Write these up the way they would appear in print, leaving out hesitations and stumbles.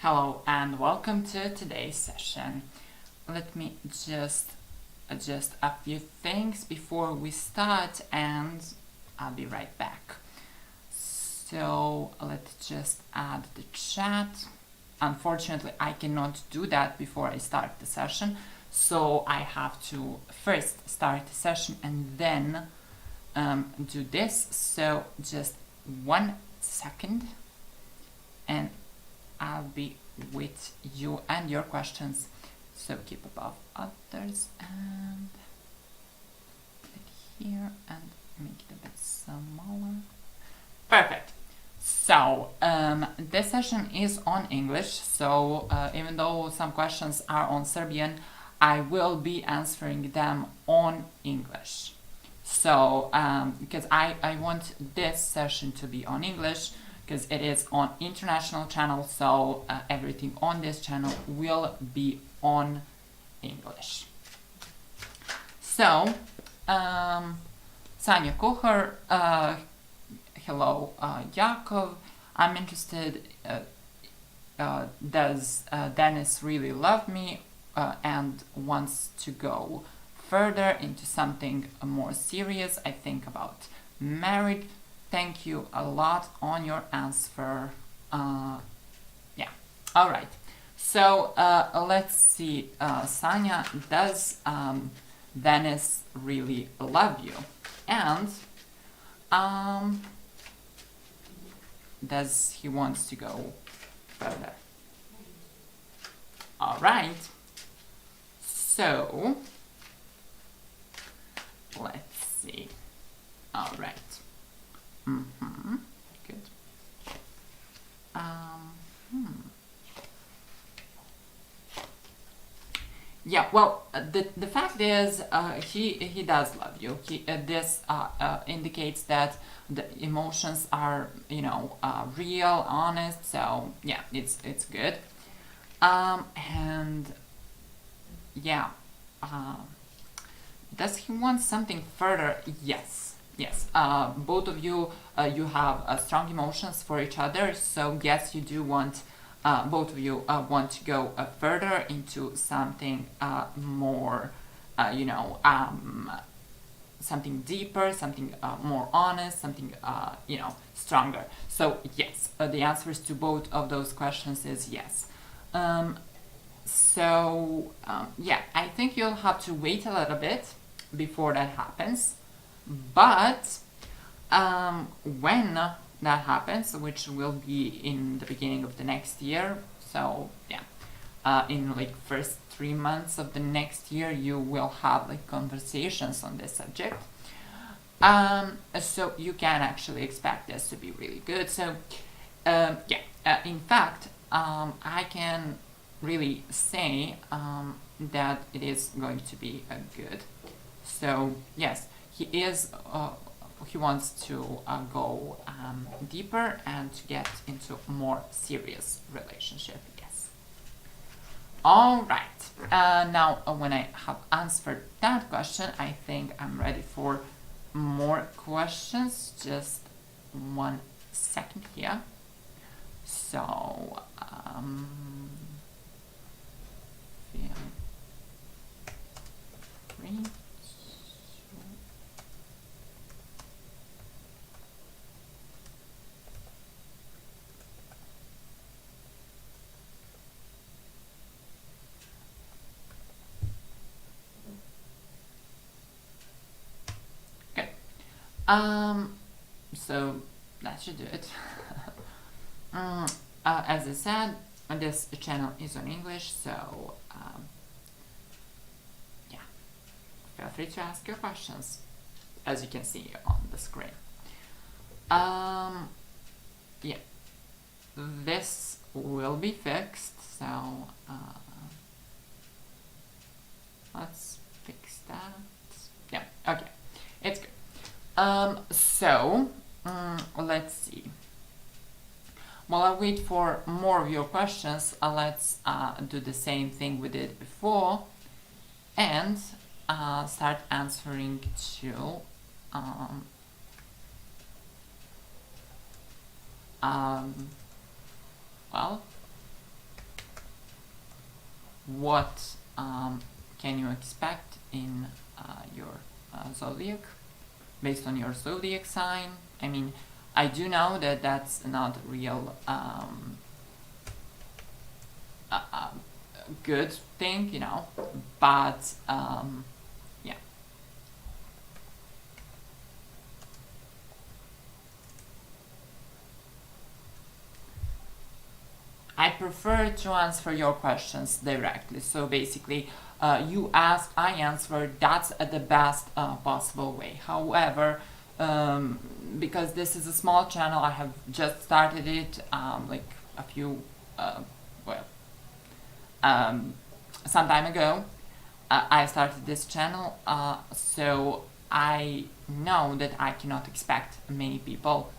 Hello and welcome to today's session. Let me just adjust a few things before we start and I'll be right back. So let's just add the chat. Unfortunately, I cannot do that before I start the session, so I have to first start the session and then do this. So just 1 second and I'll be with you and your questions. So keep above others and put it here and make it a bit smaller. Perfect. So this session is on English. So even though some questions are on Serbian, I will be answering them on English. So because I want this session to be on English, because it is on international channel, so everything on this channel will be on English. So, Sanya Kocher, hello, Jakov, I'm interested, does Dennis really love me and wants to go further into something more serious? I think about marriage. Thank you a lot on your answer. Yeah, all right. So let's see. Sanya, does Dennis really love you? And does he want to go further? All right. So let's see. All right. Good. Yeah, well, the fact is, he does love you. This indicates that the emotions are, real, honest. So yeah, it's good. And yeah, does he want something further? Yes. Yes, both of you, you have strong emotions for each other, so yes, you do want, both of you want to go further into something more, something deeper, something more honest, something, stronger. So yes, the answers to both of those questions is yes. Yeah, I think you'll have to wait a little bit before that happens. But when that happens, which will be in the beginning of the next year, so yeah, in like first 3 months of the next year, you will have like conversations on this subject. So you can actually expect this to be really good. So in fact, I can really say that it is going to be good. So yes. He wants to go deeper and to get into a more serious relationship, yes. All right, now when I have answered that question, I think I'm ready for more questions. Just 1 second here. So, feel free. So that should do it. As I said, this channel is on English, so yeah, feel free to ask your questions, as you can see on the screen. Yeah, this will be fixed, so let's fix that. Yeah, okay, it's good. Let's see. While I wait for more of your questions, let's do the same thing we did before and start answering to well, what can you expect in your zodiac, based on your zodiac sign. I mean, I do know that that's not real good thing, you know, but yeah. I prefer to answer your questions directly. So basically, you ask, I answer. That's the best possible way. However, because this is a small channel, I have just started it like a few, some time ago. I started this channel, so I know that I cannot expect many people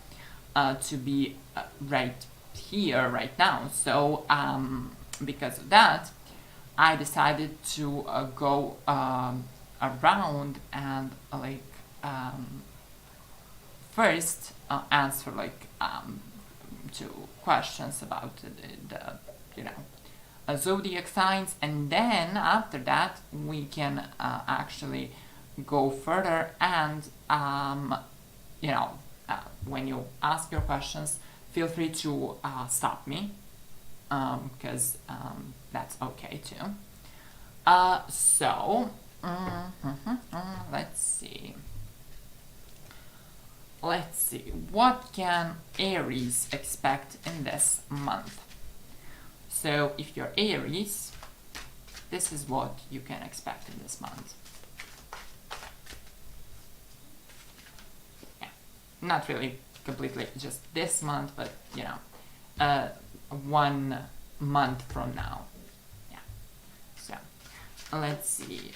to be right here right now. So because of that, I decided to go around and like first answer like to questions about the you know zodiac signs, and then after that we can actually go further and you know when you ask your questions, feel free to stop me, because that's okay too. So let's see. Let's see, what can Aries expect in this month? So if you're Aries, this is what you can expect in this month. Yeah, not really completely just this month, but you know, 1 month from now. Yeah. So let's see,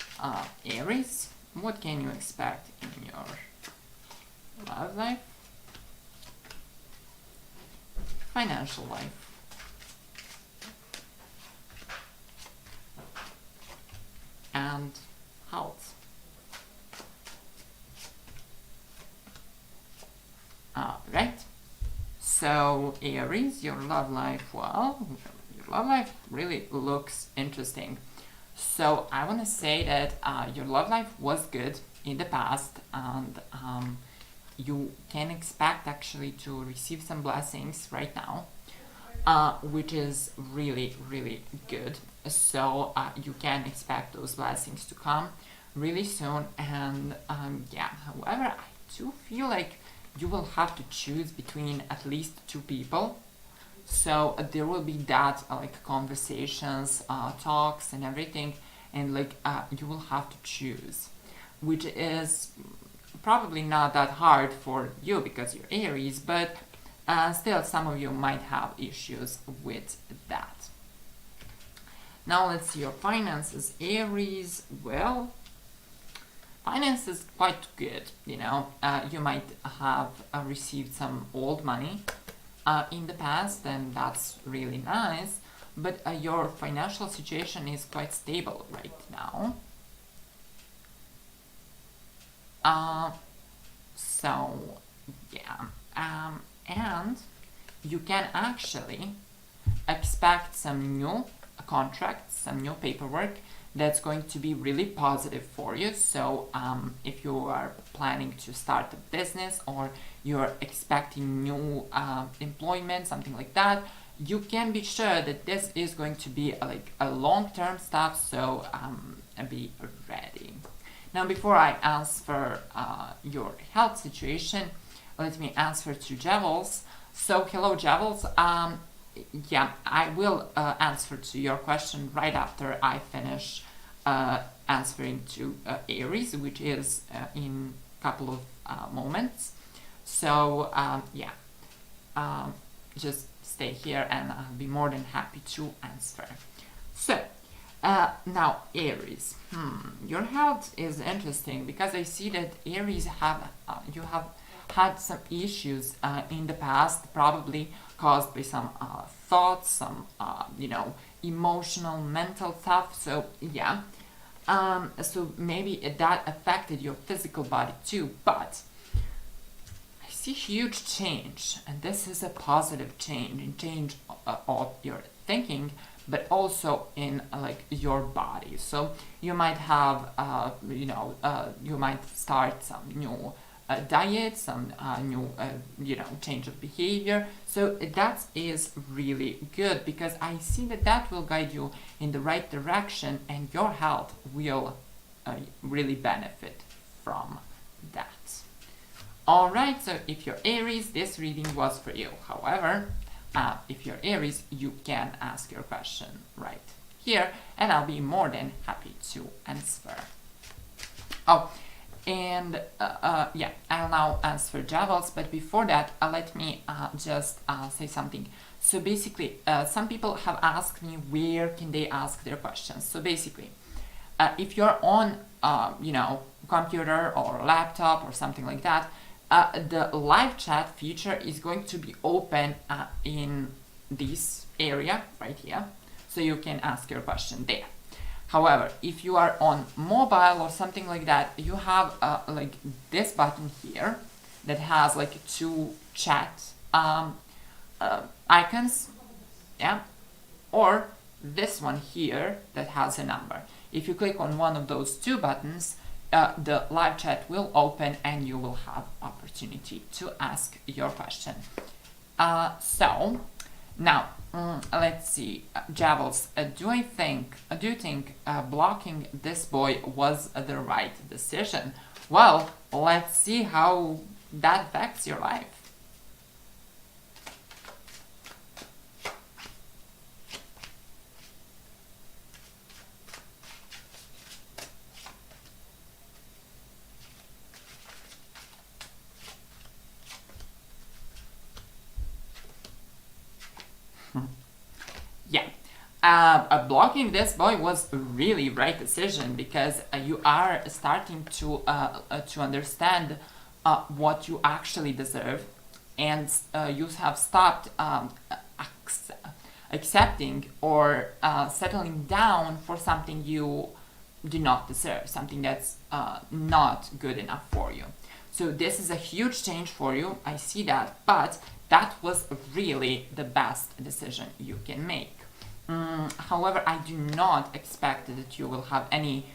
Aries, what can you expect in your love life, financial life, and health? Right. So Aries, your love life, well, your love life really looks interesting. So I want to say that your love life was good in the past, and you can expect actually to receive some blessings right now, which is really, really good. So you can expect those blessings to come really soon. And yeah, however, I do feel like you will have to choose between at least 2 people. So there will be that like conversations, talks and everything, and like you will have to choose, which is probably not that hard for you because you're Aries, but still some of you might have issues with that. Now let's see your finances, Aries. Well, finance is quite good, you know. You might have received some old money in the past, and that's really nice, but your financial situation is quite stable right now. So yeah, and you can actually expect some new contracts, some new paperwork that's going to be really positive for you. So if you are planning to start a business or you're expecting new employment, something like that, you can be sure that this is going to be like a long-term stuff. So be ready. Now, before I answer your health situation, let me answer to Devils. So, hello, Devils. Yeah, I will answer to your question right after I finish answering to Aries, which is in a couple of moments. So, yeah, just stay here and I'll be more than happy to answer. So, now Aries, your health is interesting because I see that Aries you have had some issues in the past, probably caused by some thoughts, some you know, emotional, mental stuff. So yeah, so maybe that affected your physical body too. But I see huge change, and this is a positive change, and change of your thinking, but also in like your body. So you might have, you might start some new diet, some new, change of behavior. So that is really good, because I see that that will guide you in the right direction, and your health will really benefit from that. Alright, so if you're Aries, this reading was for you. However, if you're Aries, you can ask your question right here, and I'll be more than happy to answer. Oh, and yeah, I'll now answer Javels, but before that, let me just say something. So basically, some people have asked me where can they ask their questions. So basically, if you're on, computer or laptop or something like that, the live chat feature is going to be open in this area right here, so you can ask your question there. However, if you are on mobile or something like that, you have like this button here that has like two chat icons, yeah, or this one here that has a number. If you click on one of those two buttons, the live chat will open and you will have opportunity to ask your question. So now let's see, Javels, do you think blocking this boy was the right decision? Well, let's see how that affects your life. Yeah, blocking this boy was a really right decision, because you are starting to understand what you actually deserve, and you have stopped accepting or settling down for something you do not deserve, something that's not good enough for you. So this is a huge change for you, I see that, but that was really the best decision you can make. However, I do not expect that you will have any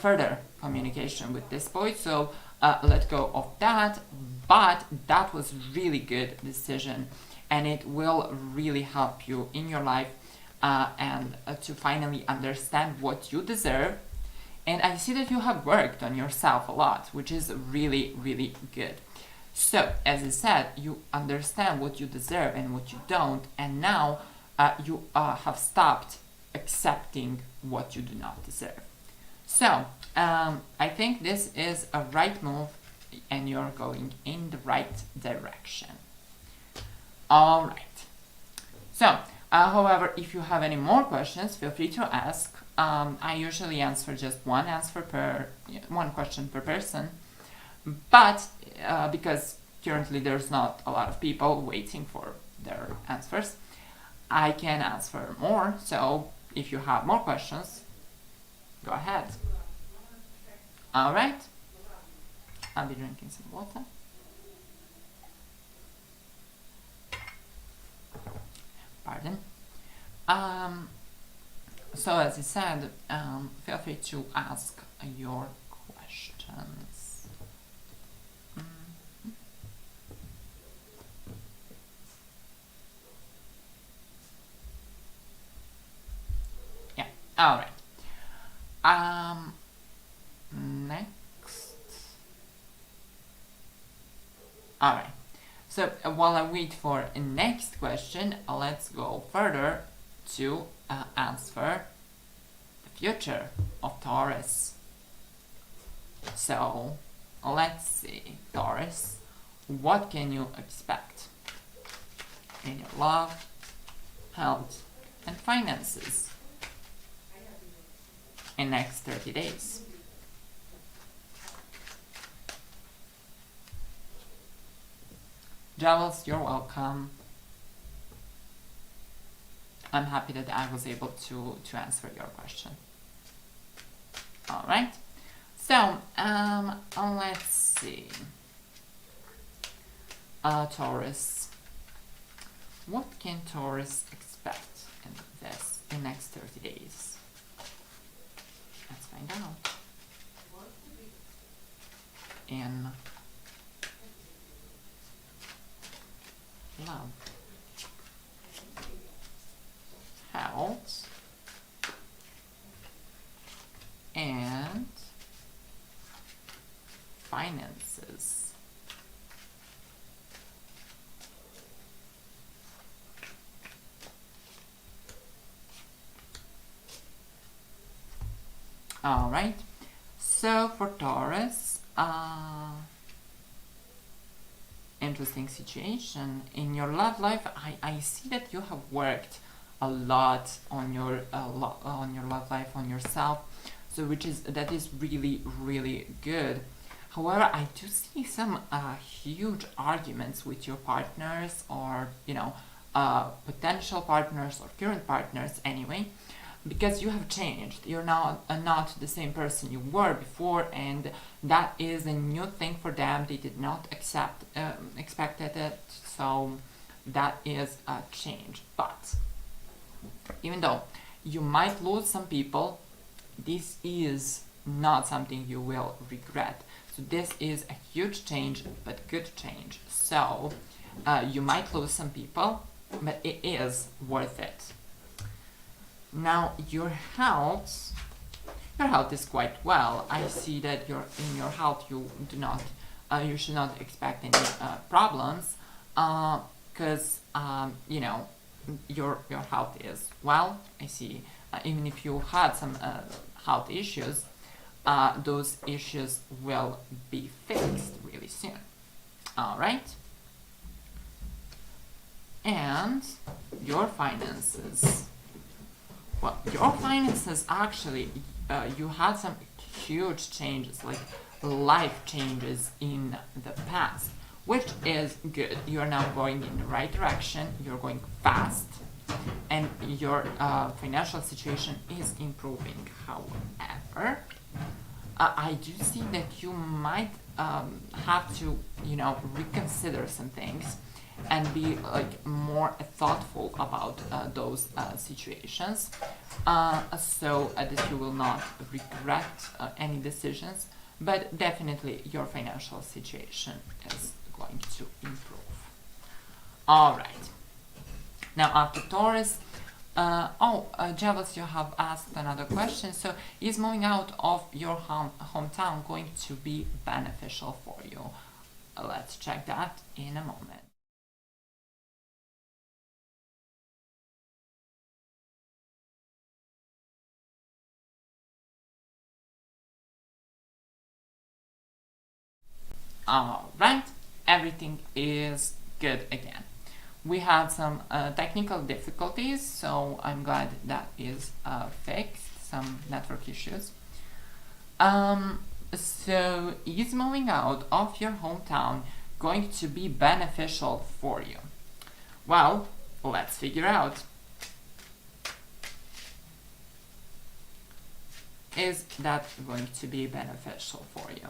further communication with this boy, so let go of that, but that was really good decision, and it will really help you in your life and to finally understand what you deserve. And I see that you have worked on yourself a lot, which is really, really good. So, as I said, you understand what you deserve and what you don't, and now you have stopped accepting what you do not deserve. So, I think this is a right move, and you're going in the right direction. Alright. So, however, if you have any more questions, feel free to ask. I usually answer just one question per person, but because currently there's not a lot of people waiting for their answers, I can answer more. So if you have more questions, go ahead. All right, I'll be drinking some water. Pardon. So as I said, feel free to ask your questions. Yeah, all right. Next. All right. So while I wait for a next question, let's go further to answer the future of Taurus. So let's see, Taurus, what can you expect in your love, health, and finances in next 30 days? Javels, you're welcome. I'm happy that I was able to answer your question. All right. So, let's see. Taurus. What can Taurus expect in this in next 30 days? Let's find out. In love, health, and finances. All right, so for Taurus, interesting situation in your love life. I see that you have worked a lot on your love life, on yourself, so that is really, really good. However, I do see some huge arguments with your partners, or potential partners or current partners anyway, because you have changed. You're now not the same person you were before, and that is a new thing for them. They did not expected it, so that is a change. But even though you might lose some people, this is not something you will regret. So this is a huge change, but good change. So you might lose some people, but it is worth it. Now your health is quite well. I see that in your health you should not expect any problems, because your health is well. I see even if you had some health issues, those issues will be fixed really soon. All right. And your finances. Well, your finances actually, you had some huge changes, like life changes in the past, which is good. You're now going in the right direction. You're going fast, and your financial situation is improving. However, I do see that you might have to, reconsider some things and be more thoughtful about those situations, so that you will not regret any decisions. But definitely your financial situation is going to improve. All right. Now after Taurus, Javas, you have asked another question. So is moving out of your hometown going to be beneficial for you? Let's check that in a moment. All right, everything is good again. We had some technical difficulties, so I'm glad that is fixed, some network issues. So is moving out of your hometown going to be beneficial for you? Well, let's figure out. Is that going to be beneficial for you?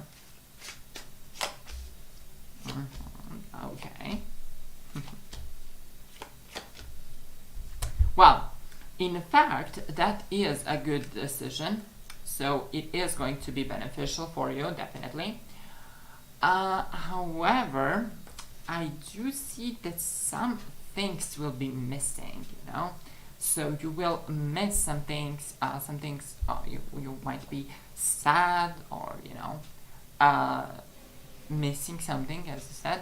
Okay. Well, in fact, that is a good decision. So it is going to be beneficial for you, definitely. However, I do see that some things will be missing, So you will miss some things. You might be sad, or missing something, as I said,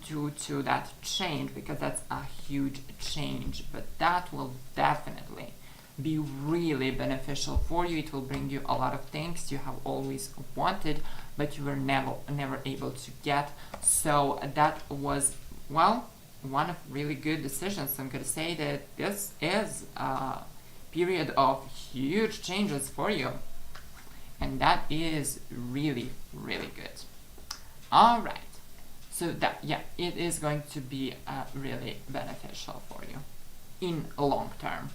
due to that change, because that's a huge change. But that will definitely be really beneficial for you. It will bring you a lot of things you have always wanted, but you were never able to get. So that was, well, one of really good decisions. I'm going to say that this is a period of huge changes for you, and that is really, really good. All right. So that, yeah, it is going to be really beneficial for you in long term.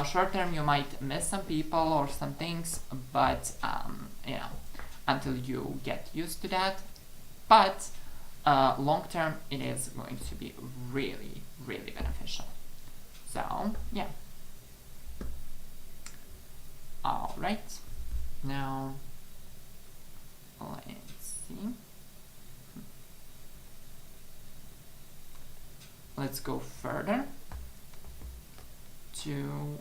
Short term, you might miss some people or some things, but until you get used to that. But long term, it is going to be really, really beneficial. So yeah. All right, now let's see. Let's go further to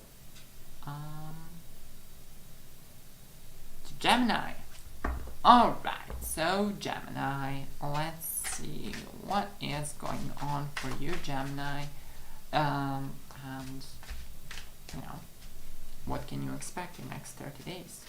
Gemini. All right, so Gemini, let's see what is going on for you, Gemini, and you know, what can you expect in the next 30 days?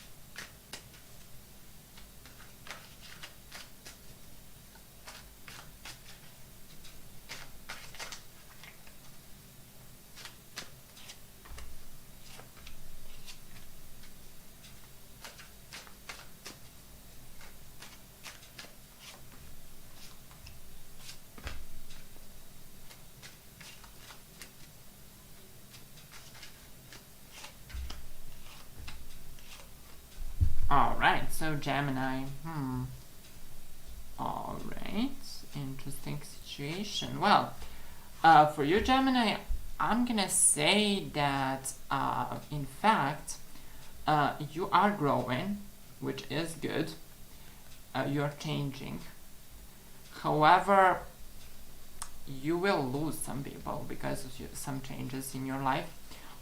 Alright, so Gemini, alright, interesting situation. Well, for you, Gemini, I'm gonna say that, in fact, you are growing, which is good. You're changing. However, you will lose some people because of some changes in your life,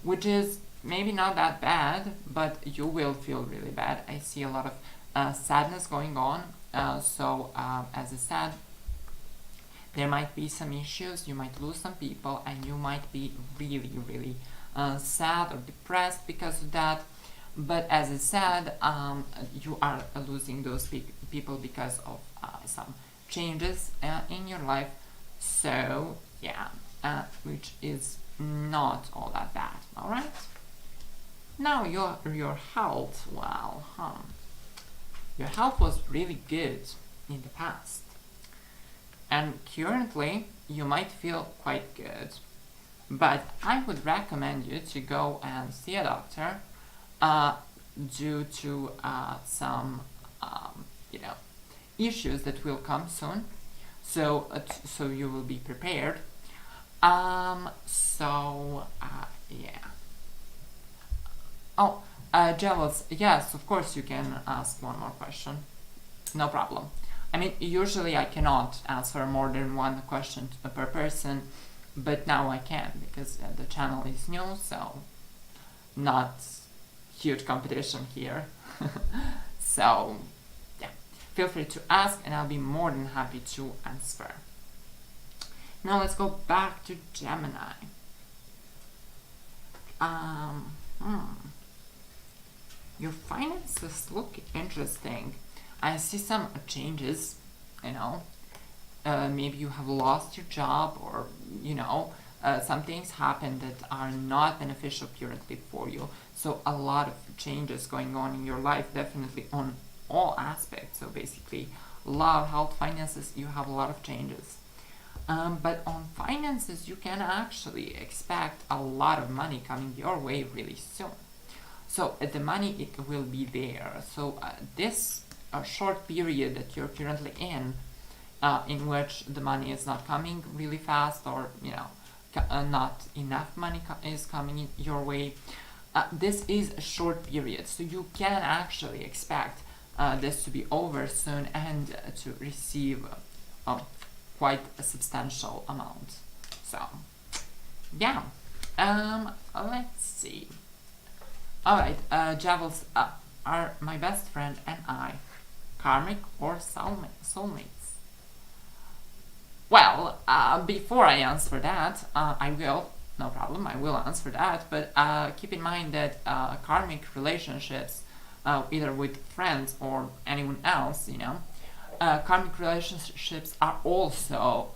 which is maybe not that bad, but you will feel really bad. I see a lot of sadness going on. So as I said, there might be some issues, you might lose some people, and you might be really, really sad or depressed because of that. But as I said, you are losing those people because of some changes in your life. So yeah, which is not all that bad. All right. Now your health, well, your health was really good in the past, and currently you might feel quite good, but I would recommend you to go and see a doctor due to some issues that will come soon, so so you will be prepared. Yeah. Oh, Jealous, yes, of course you can ask one more question. No problem. I mean, usually I cannot answer more than one question per person, but now I can because the channel is new, so not huge competition here. So, yeah, feel free to ask and I'll be more than happy to answer. Now let's go back to Gemini. Your finances look interesting. I see some changes, maybe you have lost your job, or some things happen that are not beneficial currently for you. So a lot of changes going on in your life, definitely on all aspects. So basically love, health, finances, you have a lot of changes. But on finances, you can actually expect a lot of money coming your way really soon. So the money, it will be there. So this short period that you're currently in which the money is not coming really fast, or not enough money is coming in your way, this is a short period. So you can actually expect this to be over soon and to receive quite a substantial amount. So yeah, let's see. Alright, Javels, are my best friend and I karmic or soulmates? Well, before I answer that, I will answer that, but keep in mind that karmic relationships, either with friends or anyone else, karmic relationships are also,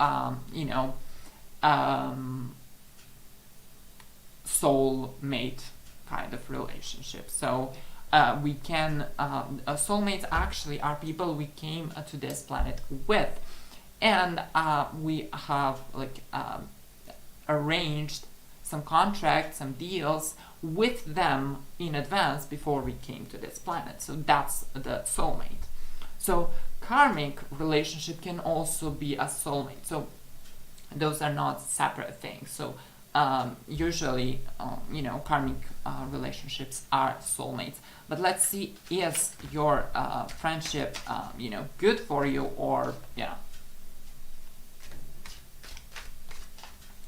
soulmate kind of relationship. So we can soulmates actually are people we came to this planet with, and we have arranged some contracts, some deals with them in advance before we came to this planet. So that's the soulmate. So karmic relationship can also be a soulmate. So those are not separate things. So usually, karmic relationships are soulmates. But let's see, is your friendship, good for you, or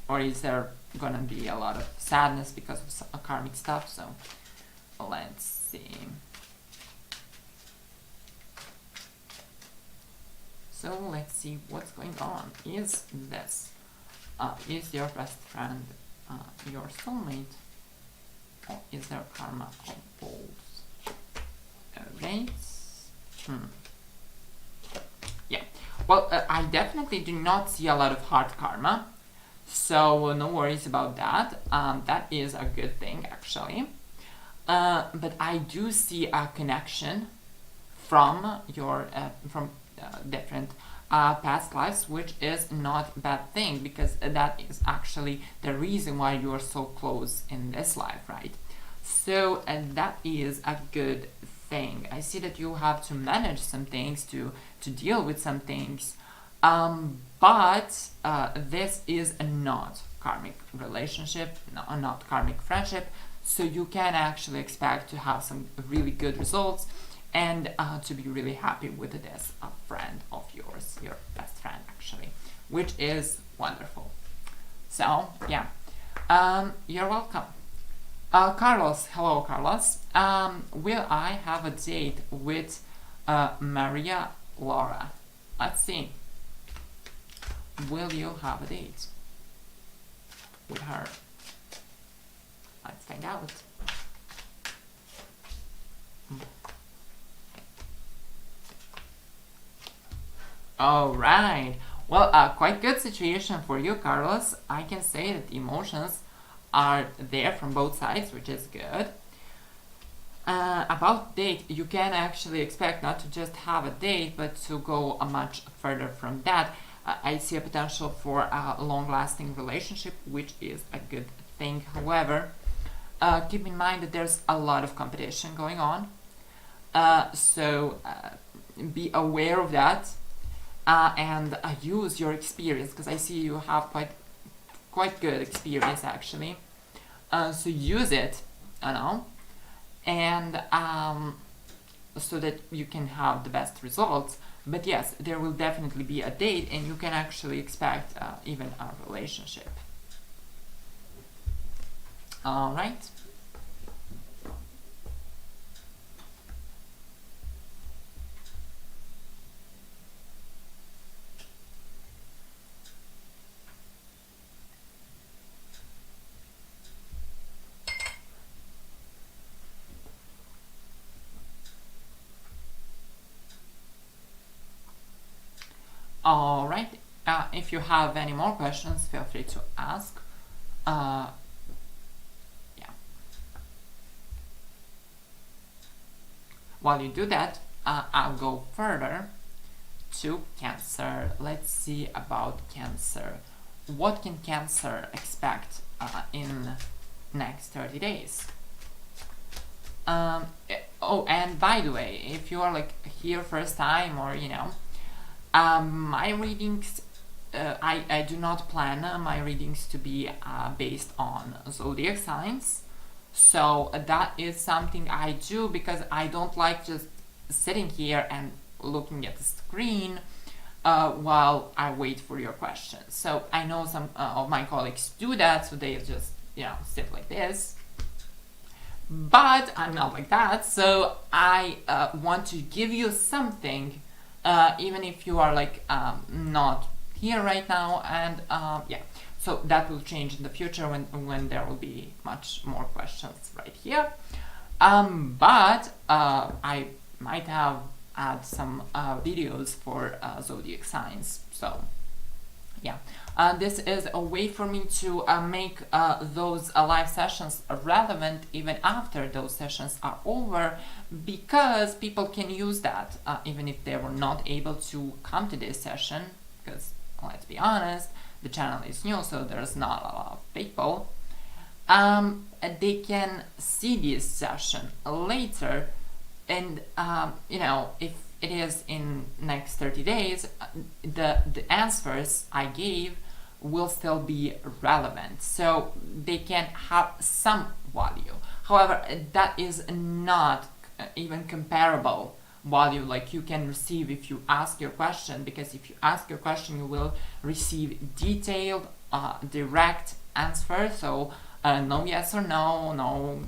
or is there gonna be a lot of sadness because of karmic stuff? So let's see. So let's see what's going on. Is your best friend your soulmate, or is there karma of both? Alright. Yeah. Well, I definitely do not see a lot of hard karma, so no worries about that. That is a good thing, actually. But I do see a connection from your different past lives, which is not a bad thing, because that is actually the reason why you are so close in this life, right? So that is a good thing. I see that you have to manage some things, to deal with some things, but this is not karmic relationship, not karmic friendship, so you can actually expect to have some really good results, and to be really happy with this friend of yours, your best friend actually, which is wonderful. So yeah, you're welcome. Carlos, hello Carlos. Will I have a date with Maria Laura? Let's see. Will you have a date with her? Let's find out. All right. Well, quite good situation for you, Carlos. I can say that the emotions are there from both sides, which is good. About date, you can actually expect not to just have a date, but to go much further from that. I see a potential for a long-lasting relationship, which is a good thing. However, keep in mind that there's a lot of competition going on. So be aware of that. And use your experience, because I see you have quite good experience actually. So use it, and so that you can have the best results. But yes, there will definitely be a date, and you can actually expect even a relationship. All right. All right. If you have any more questions, feel free to ask. Yeah. While you do that, I'll go further to Cancer. Let's see about Cancer. What can Cancer expect in next 30 days? Oh, and by the way, if you are like here first time, or my readings, I do not plan my readings to be based on zodiac signs. So that is something I do because I don't like just sitting here and looking at the screen while I wait for your questions. So I know some of my colleagues do that, so they just sit like this. But I'm not like that, so I want to give you something, even if you are like not here right now, and yeah, so that will change in the future when there will be much more questions right here. But I might have add some videos for zodiac signs. So yeah, this is a way for me to make those live sessions relevant even after those sessions are over, because people can use that even if they were not able to come to this session, because let's be honest, the channel is new, so there's not a lot of people. They can see this session later, and if it is in next 30 days, the answers I gave will still be relevant, so they can have some value. However, that is not even comparable value like you can receive if you ask your question, because if you ask your question you will receive detailed direct answer, so no yes or no, no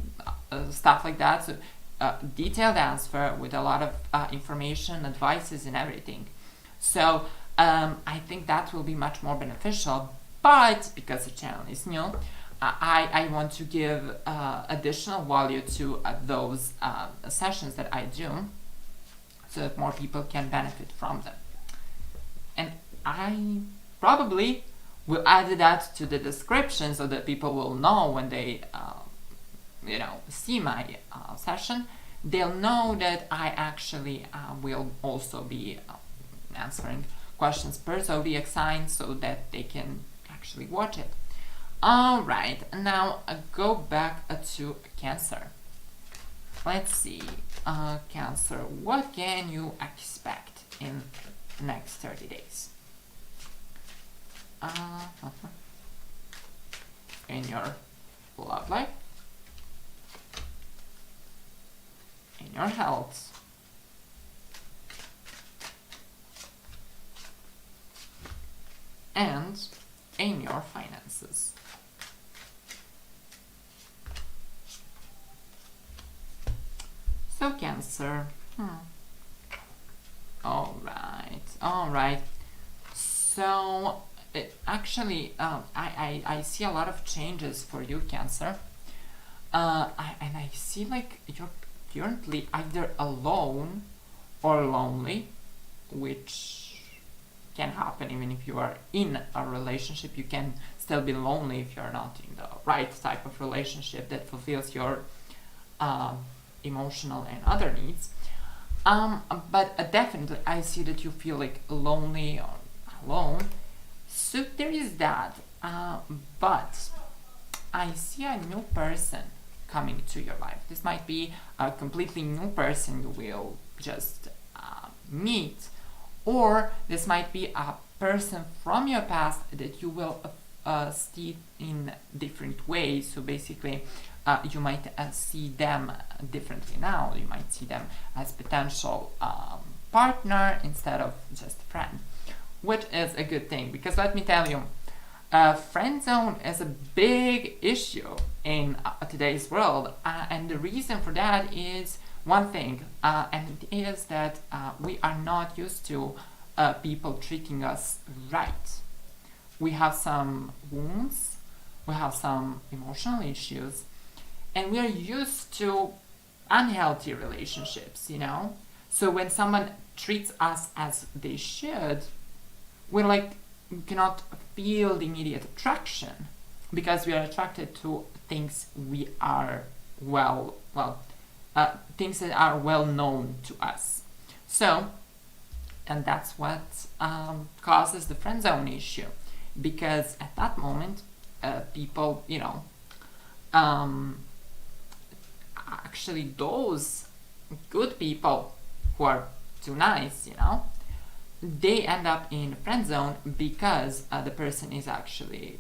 stuff like that, so detailed answer with a lot of information, advices and everything. So I think that will be much more beneficial, but because the channel is new, I want to give additional value to those sessions that I do, so that more people can benefit from them. And I probably will add that to the description so that people will know when they see my session, they'll know that I actually will also be answering questions per zodiac sign, so that they can actually watch it. Alright, now go back to Cancer. Let's see, Cancer, what can you expect in the next 30 days? In your love life, in your health, and in your finances. So Cancer, alright, so actually I see a lot of changes for you, Cancer, and I see like you're currently either alone or lonely, which can happen even if you are in a relationship. You can still be lonely if you're not in the right type of relationship that fulfills your emotional and other needs, but definitely I see that you feel like lonely or alone, so there is that, but I see a new person coming to your life. This might be a completely new person you will just meet, or this might be a person from your past that you will see in different ways. So basically you might see them differently now. You might see them as potential partner instead of just friend, which is a good thing, because let me tell you, friend zone is a big issue in today's world, and the reason for that is one thing, and it is that we are not used to people treating us right. We have some wounds, we have some emotional issues, and we are used to unhealthy relationships, you know? So when someone treats us as they should, we cannot feel the immediate attraction, because we are attracted to things we are things that are well known to us. So, and that's what causes the friend zone issue, because at that moment people, actually those good people who are too nice, they end up in friend zone because the person is actually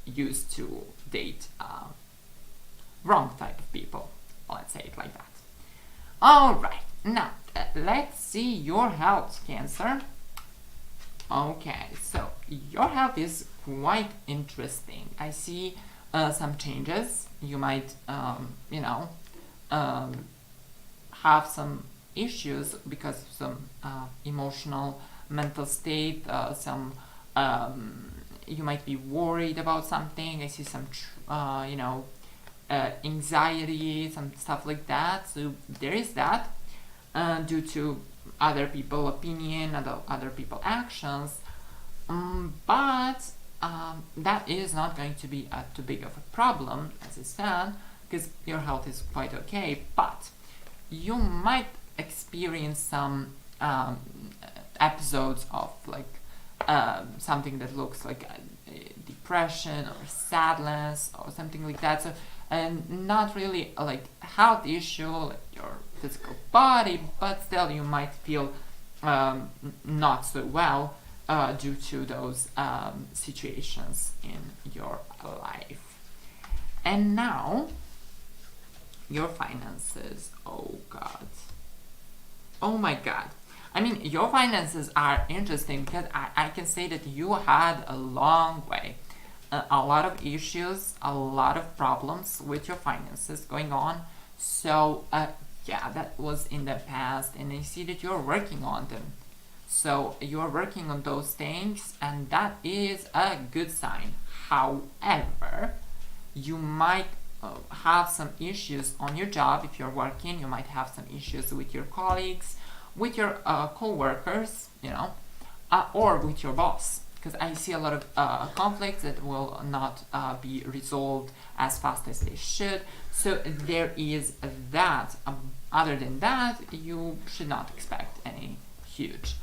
used to date wrong type of people. Let's say it like that. Alright, now let's see your health, Cancer. Okay, so your health is quite interesting. I see some changes. You might, have some issues because of some emotional, mental state, you might be worried about something. I see some, anxiety, some stuff like that. So there is that due to other people's opinion, other people's actions. But that is not going to be too big of a problem, as I said, because your health is quite okay. But you might experience some episodes of something that looks like depression or sadness or something like that. So, and not really like health issue, like your physical body, but still you might feel not so well due to those situations in your life. And now, your finances. Oh God. Oh my God. I mean, your finances are interesting because I can say that you had a long way. A lot of issues, a lot of problems with your finances going on. So, yeah, that was in the past, and I see that you're working on them. So, you're working on those things, and that is a good sign. However, you might have some issues on your job if you're working. You might have some issues with your colleagues, with your co-workers, or with your boss, because I see a lot of conflicts that will not be resolved as fast as they should. So there is that. Other than that, you should not expect any huge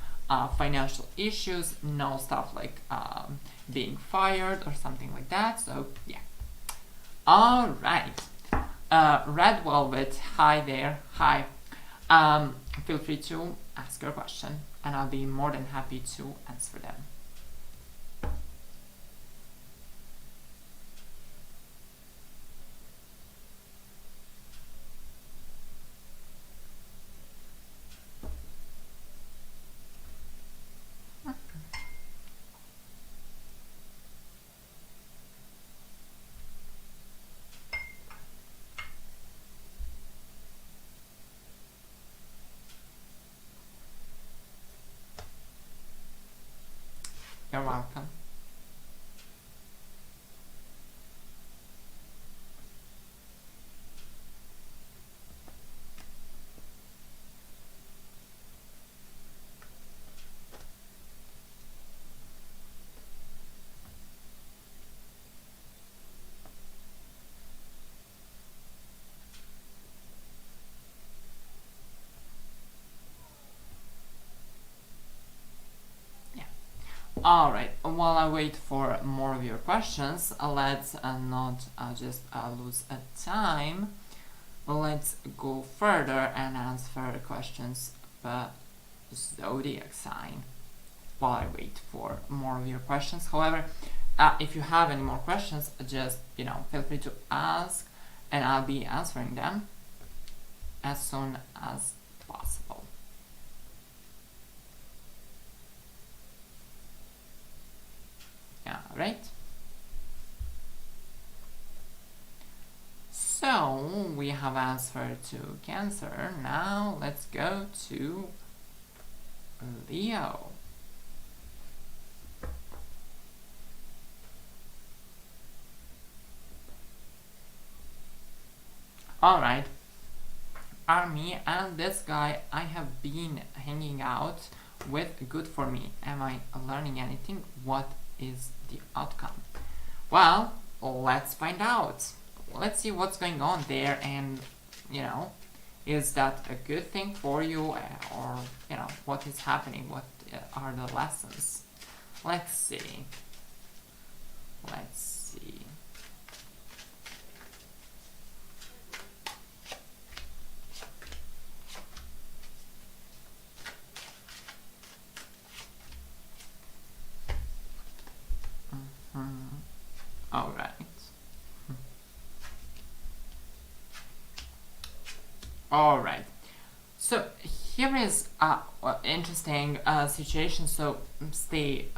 financial issues, no stuff like being fired or something like that. So yeah. All right. Red Velvet, hi there. Hi. Feel free to ask your question, and I'll be more than happy to answer them. You're welcome. Alright, while I wait for more of your questions, let's not just lose time. Let's go further and answer questions per zodiac sign while I wait for more of your questions. However, if you have any more questions, just feel free to ask, and I'll be answering them as soon as possible. Right? So we have answered to Cancer. Now let's go to Leo. Alright. Army, and this guy I have been hanging out with. Good for me. Am I learning anything? What is the outcome? Well, let's find out. Let's see what's going on there, and is that a good thing for you, or what is happening? What are the lessons? Let's see. All right. All right. So here is interesting situation. So stay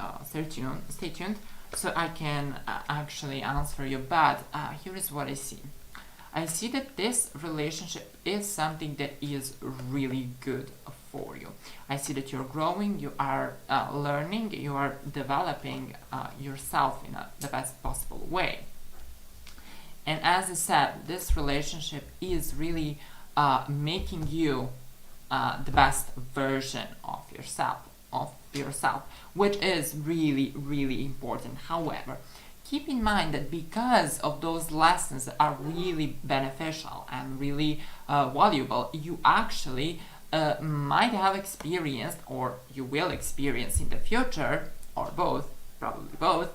tuned. So I can actually answer you. But here is what I see. I see that this relationship is something that is really good for you. I see that you're growing, you are learning, you are developing yourself in the best possible way. And as I said, this relationship is really making you the best version of yourself, which is really, really important. However, keep in mind that because of those lessons that are really beneficial and really valuable, you actually might have experienced, or you will experience in the future, or both, probably both,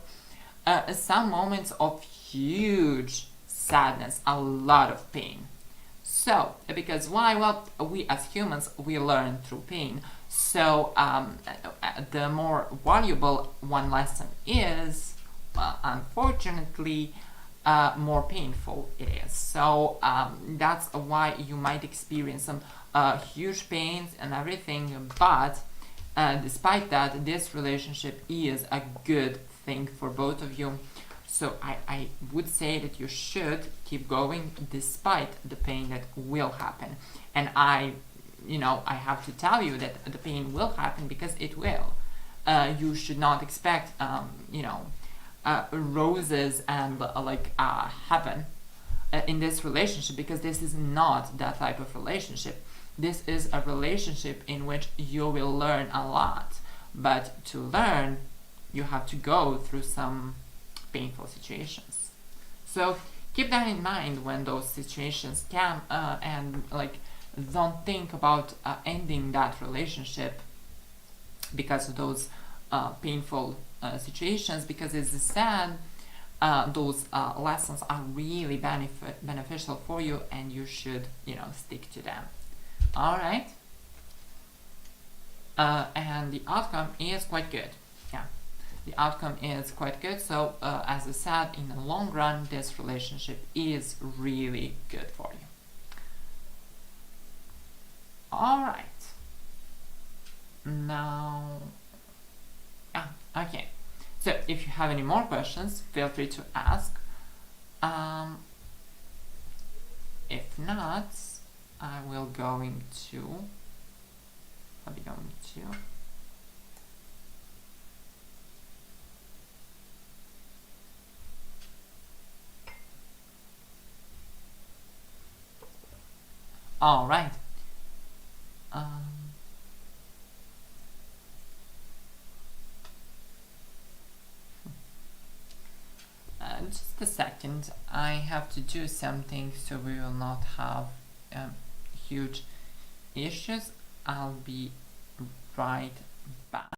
some moments of huge sadness, a lot of pain. So, because why? Well, we as humans, we learn through pain. So, the more valuable one lesson is, unfortunately, more painful it is. So that's why you might experience some huge pains and everything, but despite that, this relationship is a good thing for both of you. So I would say that you should keep going despite the pain that will happen. And I have to tell you that the pain will happen, because it will. You should not expect, roses and heaven in this relationship, because this is not that type of relationship. This is a relationship in which you will learn a lot, but to learn, you have to go through some painful situations. So keep that in mind when those situations come, and don't think about ending that relationship because of those painful situations, because as I said, those lessons are really beneficial for you, and you should stick to them. All right. And the outcome is quite good. Yeah, the outcome is quite good. So as I said, in the long run, this relationship is really good for you. All right. Now, okay. So if you have any more questions, feel free to ask. If not, I'll be going to all right. Just a second, I have to do something so we will not have huge issues. I'll be right back.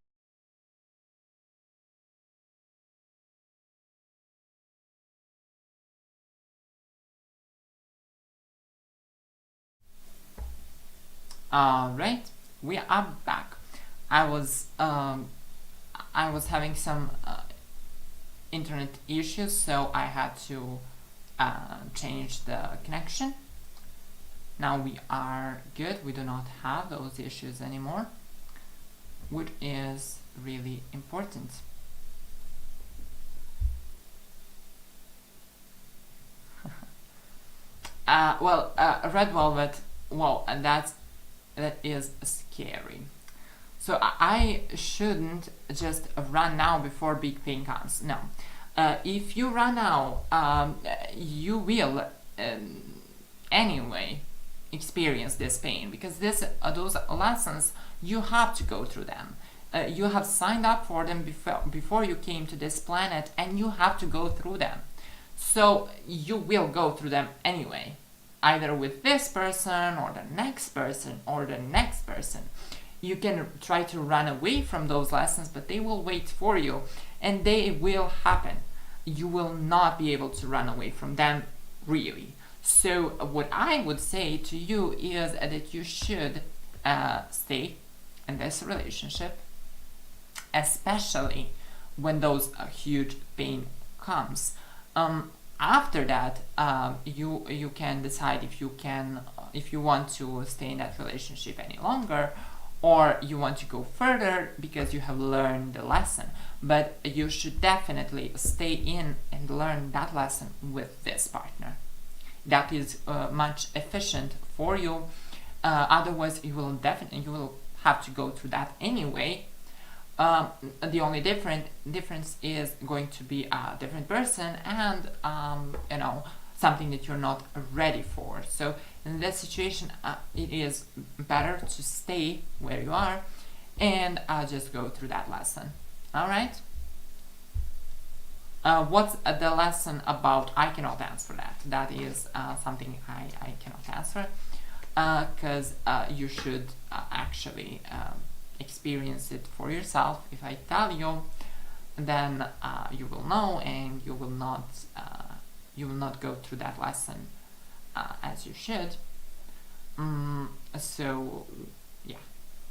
All right, we are back. I was having some internet issues, so I had to change the connection. Now we are good. We do not have those issues anymore, which is really important. Red velvet. Well, and that is scary. So I shouldn't just run now before big pain comes. No. If you run now, you will anyway experience this pain, because those lessons, you have to go through them. You have signed up for them before you came to this planet, and you have to go through them. So you will go through them anyway, either with this person or the next person or the next person. You can try to run away from those lessons, but they will wait for you, and they will happen. You will not be able to run away from them, really. So what I would say to you is that you should stay in this relationship, especially when those huge pain comes. After that, you can decide if you want to stay in that relationship any longer, or you want to go further because you have learned the lesson. But you should definitely stay in and learn that lesson with this partner. That is much efficient for you. Otherwise, you will have to go through that anyway. The only difference is going to be a different person, and something that you're not ready for. So in this situation, it is better to stay where you are and just go through that lesson. All right. What's the lesson about? I cannot answer that. That is something I cannot answer, because you should actually experience it for yourself. If I tell you, then you will know, and you will not go through that lesson as you should. So yeah,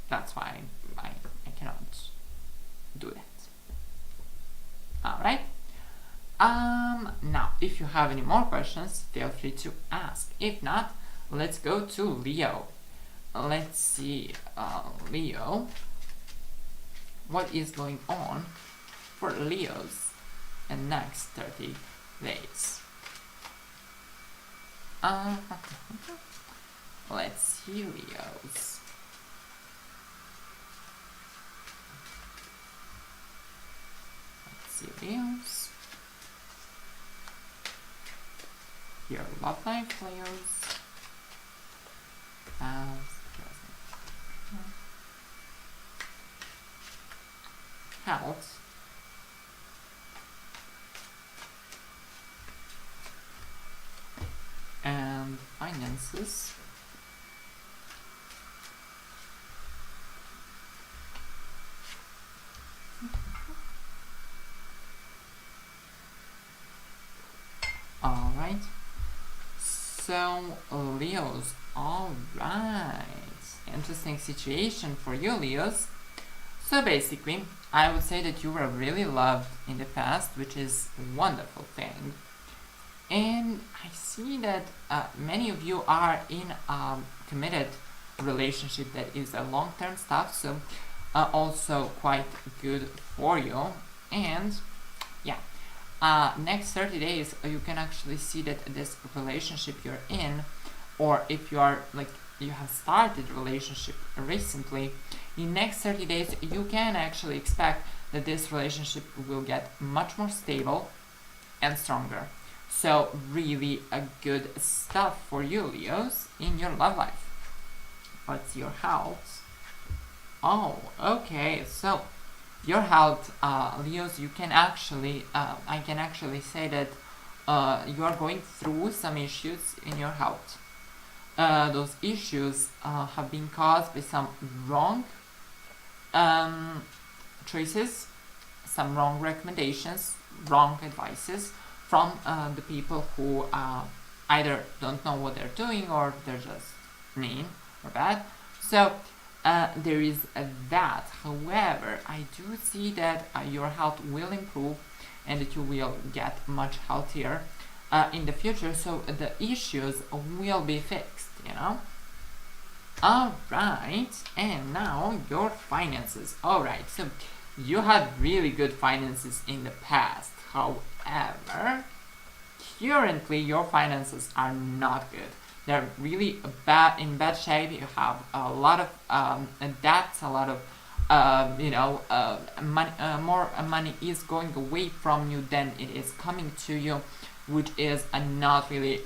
that's why I cannot Now, if you have any more questions, feel free to ask. If not, let's go to Leo. Let's see, Leo, what is going on for Leos in next 30 days? Let's see, Leos. Let's see, Leos. Your love life, Leos. Health. And finances. Alright. So, Leos, alright. Interesting situation for you, Leos. So basically, I would say that you were really loved in the past, which is a wonderful thing. And I see that many of you are in a committed relationship that is a long-term stuff, so also quite good for you. And yeah, next 30 days you can actually see that this relationship you're in, or if you are like you have started relationship recently, in next 30 days you can actually expect that this relationship will get much more stable and stronger. So really a good stuff for you, Leos, in your love life. What's your health? Oh, okay, so your health, Leos, you can actually, I can actually say that you are going through some issues in your health. Those issues have been caused by some wrong choices, some wrong recommendations, wrong advices from the people who either don't know what they're doing or they're just mean or bad. So there is that. However, I do see that your health will improve and that you will get much healthier in the future. So the issues will be fixed, you know. Alright, and now your finances. Alright, so you had really good finances in the past. However, currently your finances are not good. They're really in bad shape. You have a lot of debts, a lot of money, more money is going away from you than it is coming to you, which is not really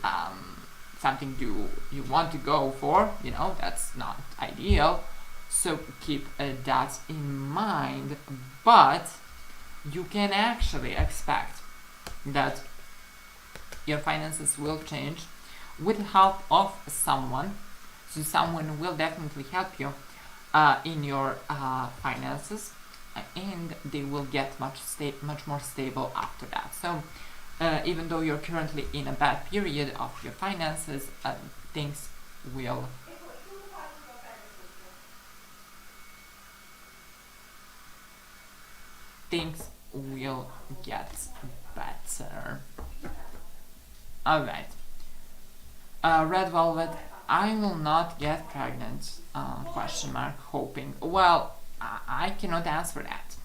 something you want to go for. You know, that's not ideal. So keep that in mind. But you can actually expect that your finances will change with the help of someone. So someone will definitely help you in your finances, and they will get much more stable after that. So even though you're currently in a bad period of your finances, things will get better. Alright. Red Velvet, I will not get pregnant, question mark, hoping. Well, I cannot answer that.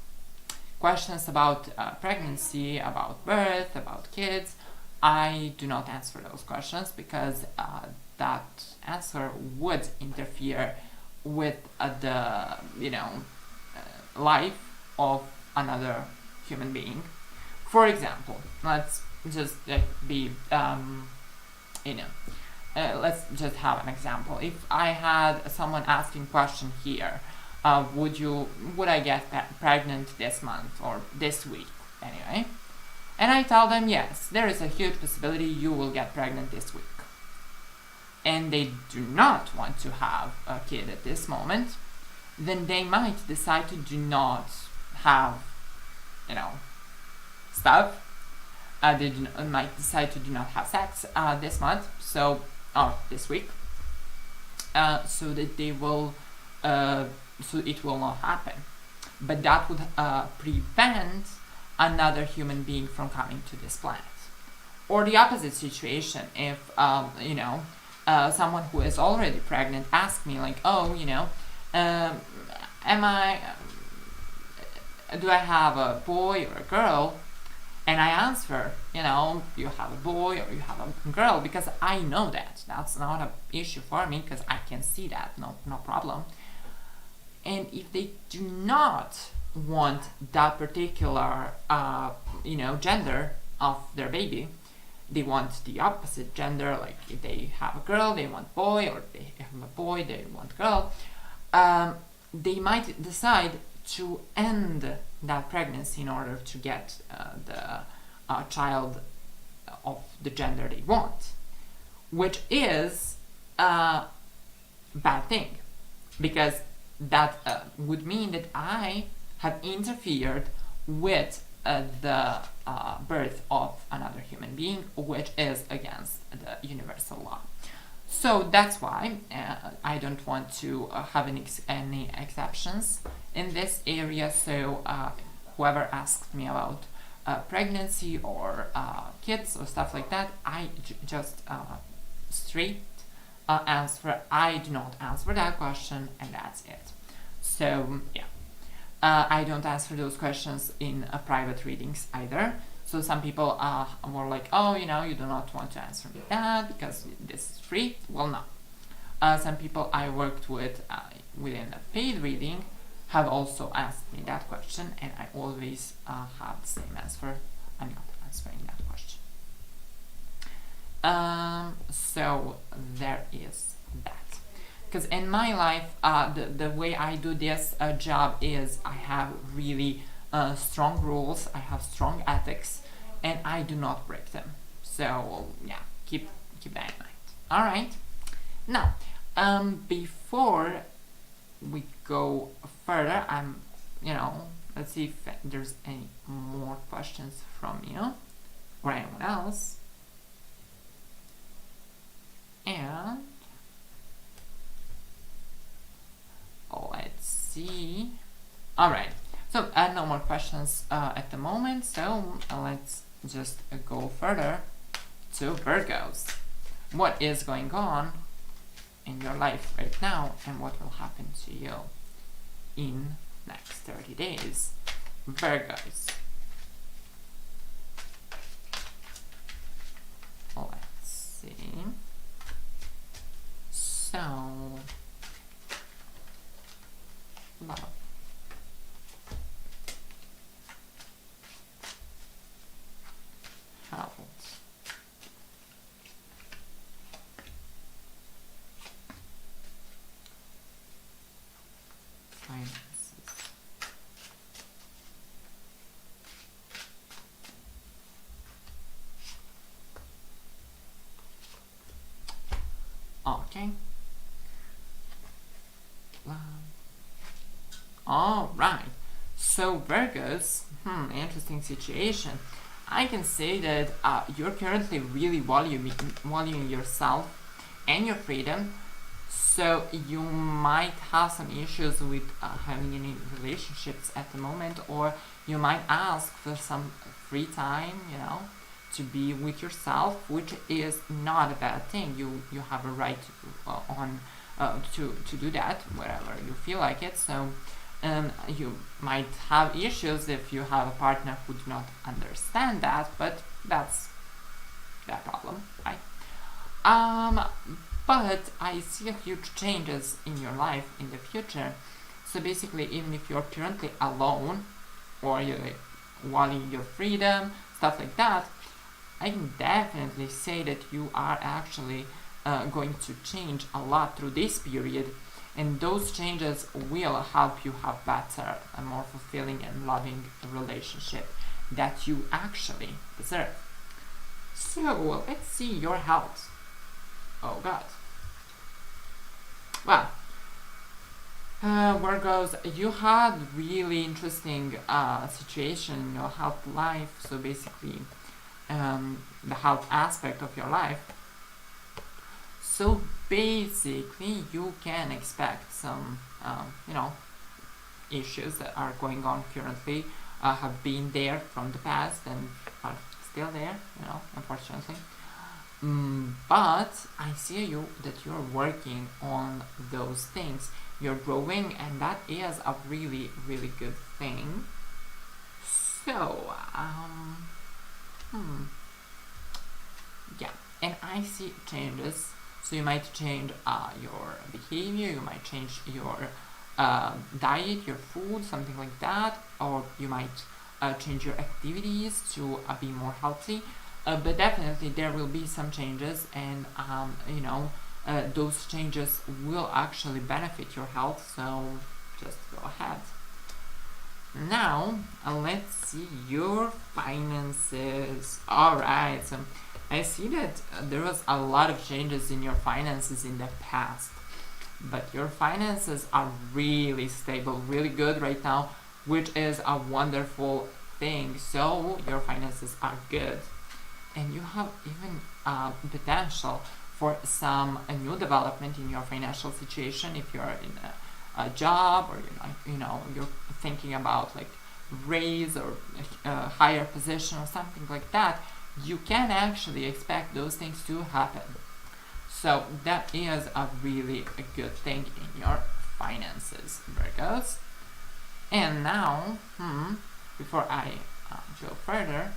Questions about pregnancy, about birth, about kids, I do not answer those questions because that answer would interfere with the life of another human being. For example, let's just be let's just have an example. If I had someone asking question here, would I get pregnant this month or this week anyway, and I tell them yes, there is a huge possibility you will get pregnant this week, and they do not want to have a kid at this moment, then they might decide to do not have stuff. They might decide to do not have sex this month, or this week, so that they will, so it will not happen. But that would prevent another human being from coming to this planet. Or the opposite situation, if someone who is already pregnant asks me like, oh, do I have a boy or a girl? And I answer, you have a boy or you have a girl, because I know that. That's not an issue for me, because I can see that, no problem. And if they do not want that particular, gender of their baby, they want the opposite gender, like if they have a girl, they want boy, or they have a boy, they want girl, they might decide to end that pregnancy in order to get the child of the gender they want, which is a bad thing, because that would mean that I have interfered with the birth of another human being, which is against the universal law. So that's why I don't want to have any exceptions in this area. So whoever asks me about pregnancy or kids or stuff like that, I just straight answer, I do not answer that question, and that's it. So yeah. I don't answer those questions in private readings either. So some people are more like, oh, you do not want to answer me that because this is free. Well, no. Some people I worked with within a paid reading have also asked me that question, and I always have the same answer. I'm not answering that question. So there is that. Because in my life, the way I do this job is I have really strong rules, I have strong ethics, and I do not break them. So yeah, keep that in mind. All right. Now, before we go further, let's see if there's any more questions from you or anyone else. And let's see. All right. So no more questions at the moment. So let's just go further to Virgos. What is going on in your life right now, and what will happen to you in next 30 days? Virgos. Let's see. So, love. Health. Finances. Okay. All right. So Virgos, interesting situation. I can say that you're currently really valuing yourself and your freedom. So you might have some issues with having any relationships at the moment, or you might ask for some free time, to be with yourself, which is not a bad thing. You have a right to do that wherever you feel like it. So you might have issues if you have a partner who do not understand that, but that's their problem, right? But I see huge changes in your life in the future. So basically, even if you're currently alone, or you're valuing your freedom, stuff like that, I can definitely say that you are actually going to change a lot through this period, and those changes will help you have better and more fulfilling and loving relationship that you actually deserve. So let's see your health. Oh God. Well, Virgos, you had really interesting situation in your health life. So basically, the health aspect of your life. So basically, you can expect some, issues that are going on currently have been there from the past and are still there, you know, unfortunately. But I see you that you're working on those things. You're growing, and that is a really, really good thing. So, yeah, and I see changes. So you might change your behavior, you might change your diet, your food, something like that, or you might change your activities to be more healthy. But definitely there will be some changes, and you know, those changes will actually benefit your health, so just go ahead. Now, let's see your finances. Alright, so I see that there was a lot of changes in your finances in the past, but your finances are really stable, really good right now, which is a wonderful thing. So your finances are good, and you have even potential for some new development in your financial situation. If you're in a job, or you're thinking about like raise or a higher position or something like that, you can actually expect those things to happen. So that is a really good thing in your finances, Virgos. And now, before I go further,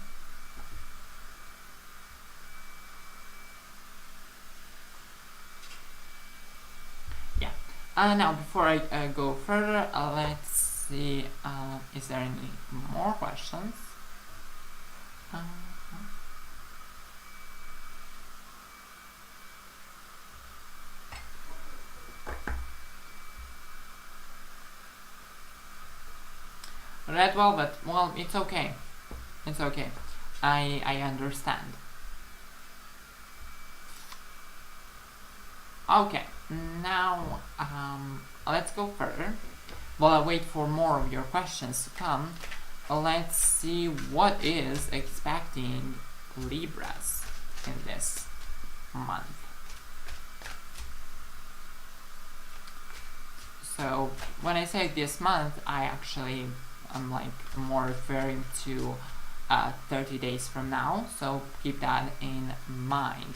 now before I go further, let's see, is there any more questions? Red velvet, well, it's okay. It's okay. I understand. Okay, now let's go further. While I wait for more of your questions to come, let's see what is expecting Libras in this month. So when I say this month, I'm like more referring to 30 days from now, so keep that in mind.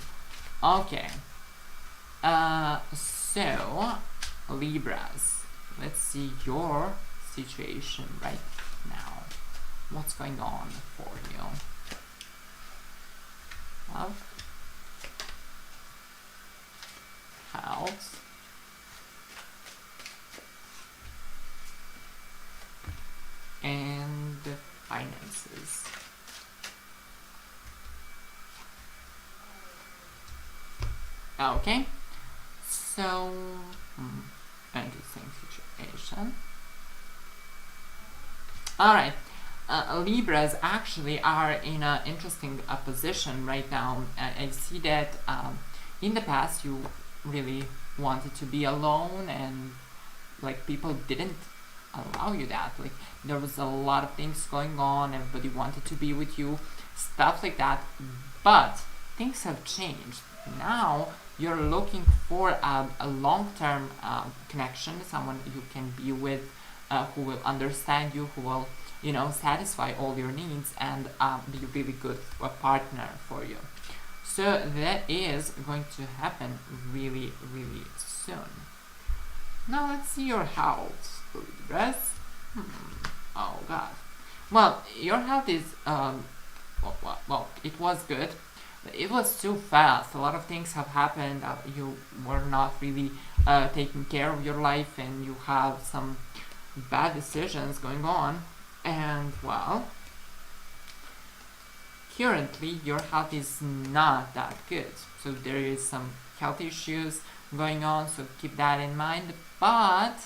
Okay, so Libras, let's see your situation right now. What's going on for you? Love, health, and finances. Okay, so interesting situation. Alright, Libras actually are in an interesting position right now. I see that in the past you really wanted to be alone, and like people didn't allow you that. Like there was a lot of things going on, everybody wanted to be with you, stuff like that. But things have changed. Now you're looking for a long-term connection, someone you can be with, who will understand you, who will, satisfy all your needs, and be a really good partner for you. So that is going to happen really, really soon. Now let's see your health, Libras. Oh God. Well, your health is well, it was good. It was too fast. A lot of things have happened. You were not really taking care of your life, and you have some bad decisions going on. And well, currently your health is not that good. So there is some health issues going on. So keep that in mind. But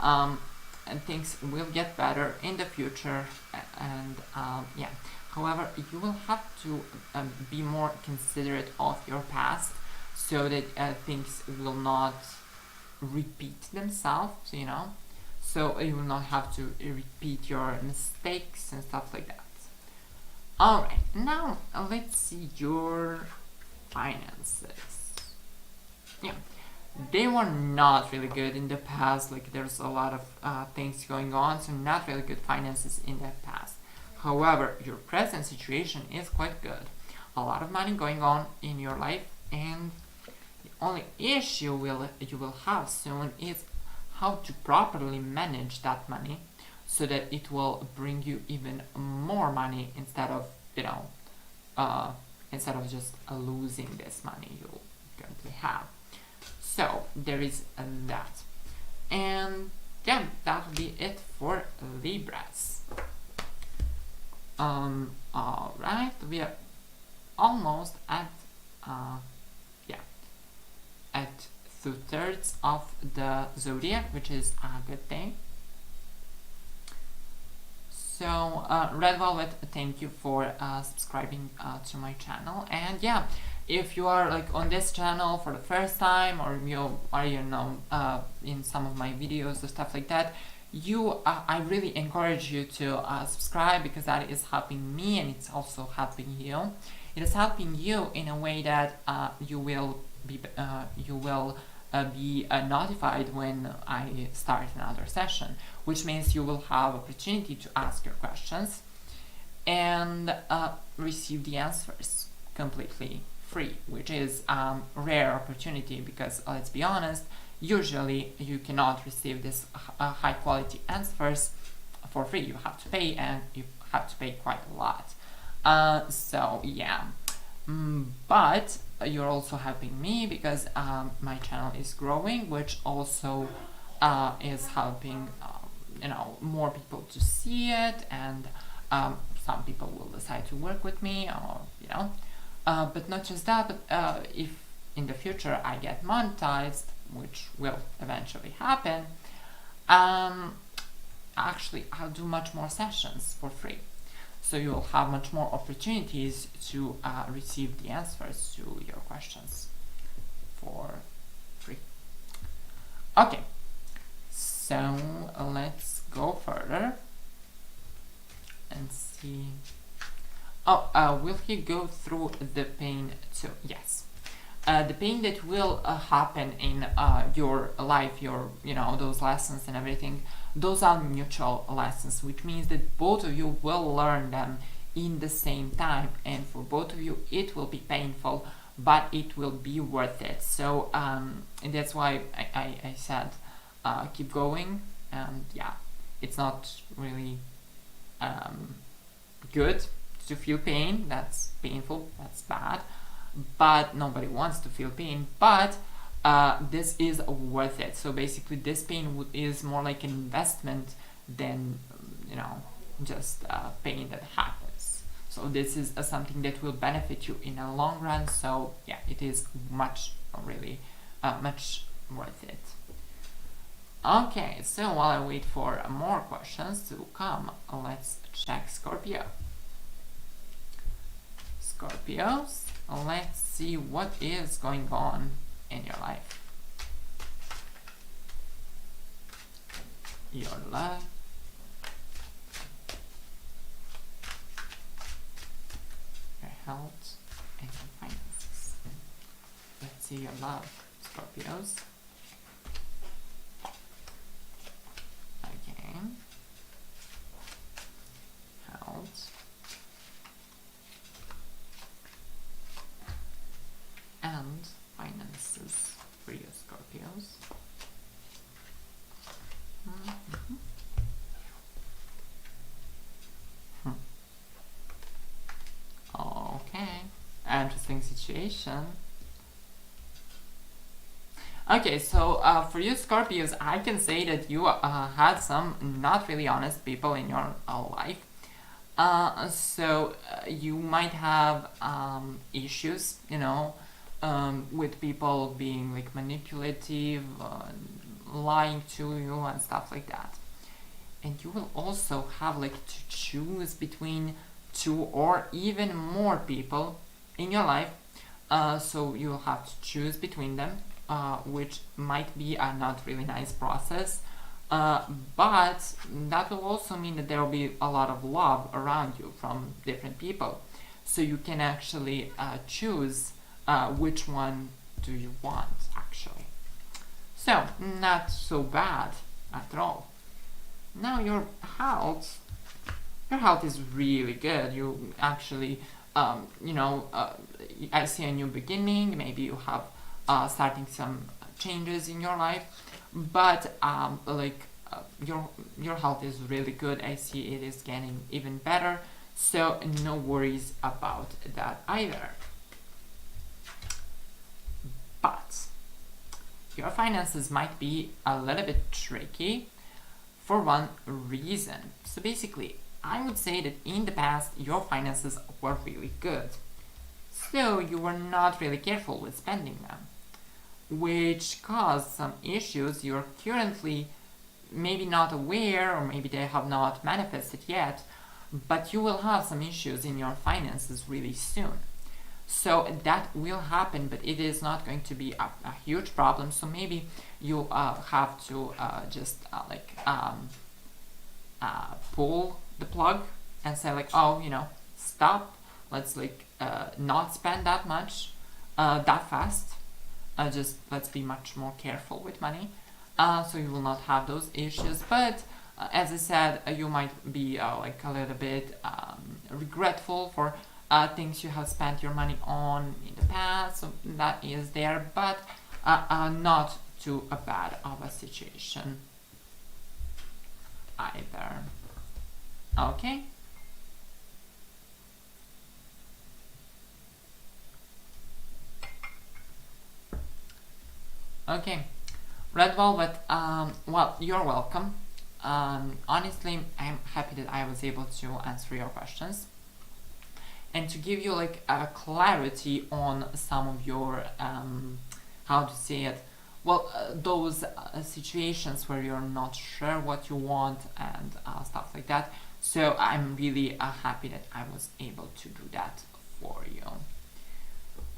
and things will get better in the future. And yeah. However, you will have to be more considerate of your past, so that things will not repeat themselves, So you will not have to repeat your mistakes and stuff like that. Alright, now let's see your finances. Yeah, they were not really good in the past. Like there's a lot of things going on, so not really good finances in the past. However, your present situation is quite good. A lot of money going on in your life, and the only issue you will have soon is how to properly manage that money so that it will bring you even more money instead of, instead of just losing this money you currently have. So there is that. And yeah, that will be it for Libras. Alright, we are almost at at 2/3 of the zodiac, which is a good thing. So Red Velvet, thank you for subscribing to my channel. And yeah, if you are like on this channel for the first time, or you are in some of my videos or stuff like that, I really encourage you to subscribe, because that is helping me and it's also helping you. It is helping you in a way that you will be notified when I start another session, which means you will have opportunity to ask your questions and receive the answers completely free, which is rare opportunity, because let's be honest, usually you cannot receive this high quality answers for free. You have to pay, and you have to pay quite a lot. So yeah, but you're also helping me, because my channel is growing, which also is helping more people to see it, and some people will decide to work with me, or but not just that, but if in the future I get monetized, which will eventually happen, actually I'll do much more sessions for free. So you'll have much more opportunities to receive the answers to your questions for free. Okay, so let's go further and see. Oh, will he go through the pain too? Yes. The pain that will happen in your life, those lessons and everything, those are mutual lessons, which means that both of you will learn them in the same time, and for both of you it will be painful, but it will be worth it. So and that's why I said keep going. And yeah, it's not really good to feel pain. That's painful, that's bad, but nobody wants to feel pain, but this is worth it. So basically this pain is more like an investment than just pain that happens. So this is something that will benefit you in the long run. So yeah, it is much worth it. Okay, so while I wait for more questions to come, let's check Scorpio. Scorpios, let's see what is going on in your life. Your love, your health, and your finances. Let's see your love, Scorpios. Okay. Health. And finances for you, Scorpios. Okay, interesting situation. Okay, so for you Scorpios, I can say that you had some not really honest people in your life. So you might have issues, with people being like manipulative, lying to you and stuff like that. And you will also have like to choose between 2 or even more people in your life. So you'll have to choose between them, which might be a not really nice process. But that will also mean that there will be a lot of love around you from different people. So you can actually choose which one do you want, actually. So, not so bad at all. Now your health is really good. You actually, I see a new beginning. Maybe you have starting some changes in your life, but your health is really good. I see it is getting even better. So no worries about that either. But your finances might be a little bit tricky for one reason. So basically, I would say that in the past your finances were really good. So you were not really careful with spending them, which caused some issues you're currently maybe not aware, or maybe they have not manifested yet, but you will have some issues in your finances really soon. So that will happen, but it is not going to be a huge problem. So maybe you have to pull the plug and say like, oh, stop. Let's not spend that much that fast. Just let's be much more careful with money. So you will not have those issues. But as I said, you might be a little bit regretful for things you have spent your money on in the past. So that is there, but not too bad of a situation either. Okay. Okay, Red Velvet, well, you're welcome. Honestly, I'm happy that I was able to answer your questions and to give you a clarity on some of your, how to say it, well, those situations where you're not sure what you want and stuff like that. So I'm really happy that I was able to do that for you.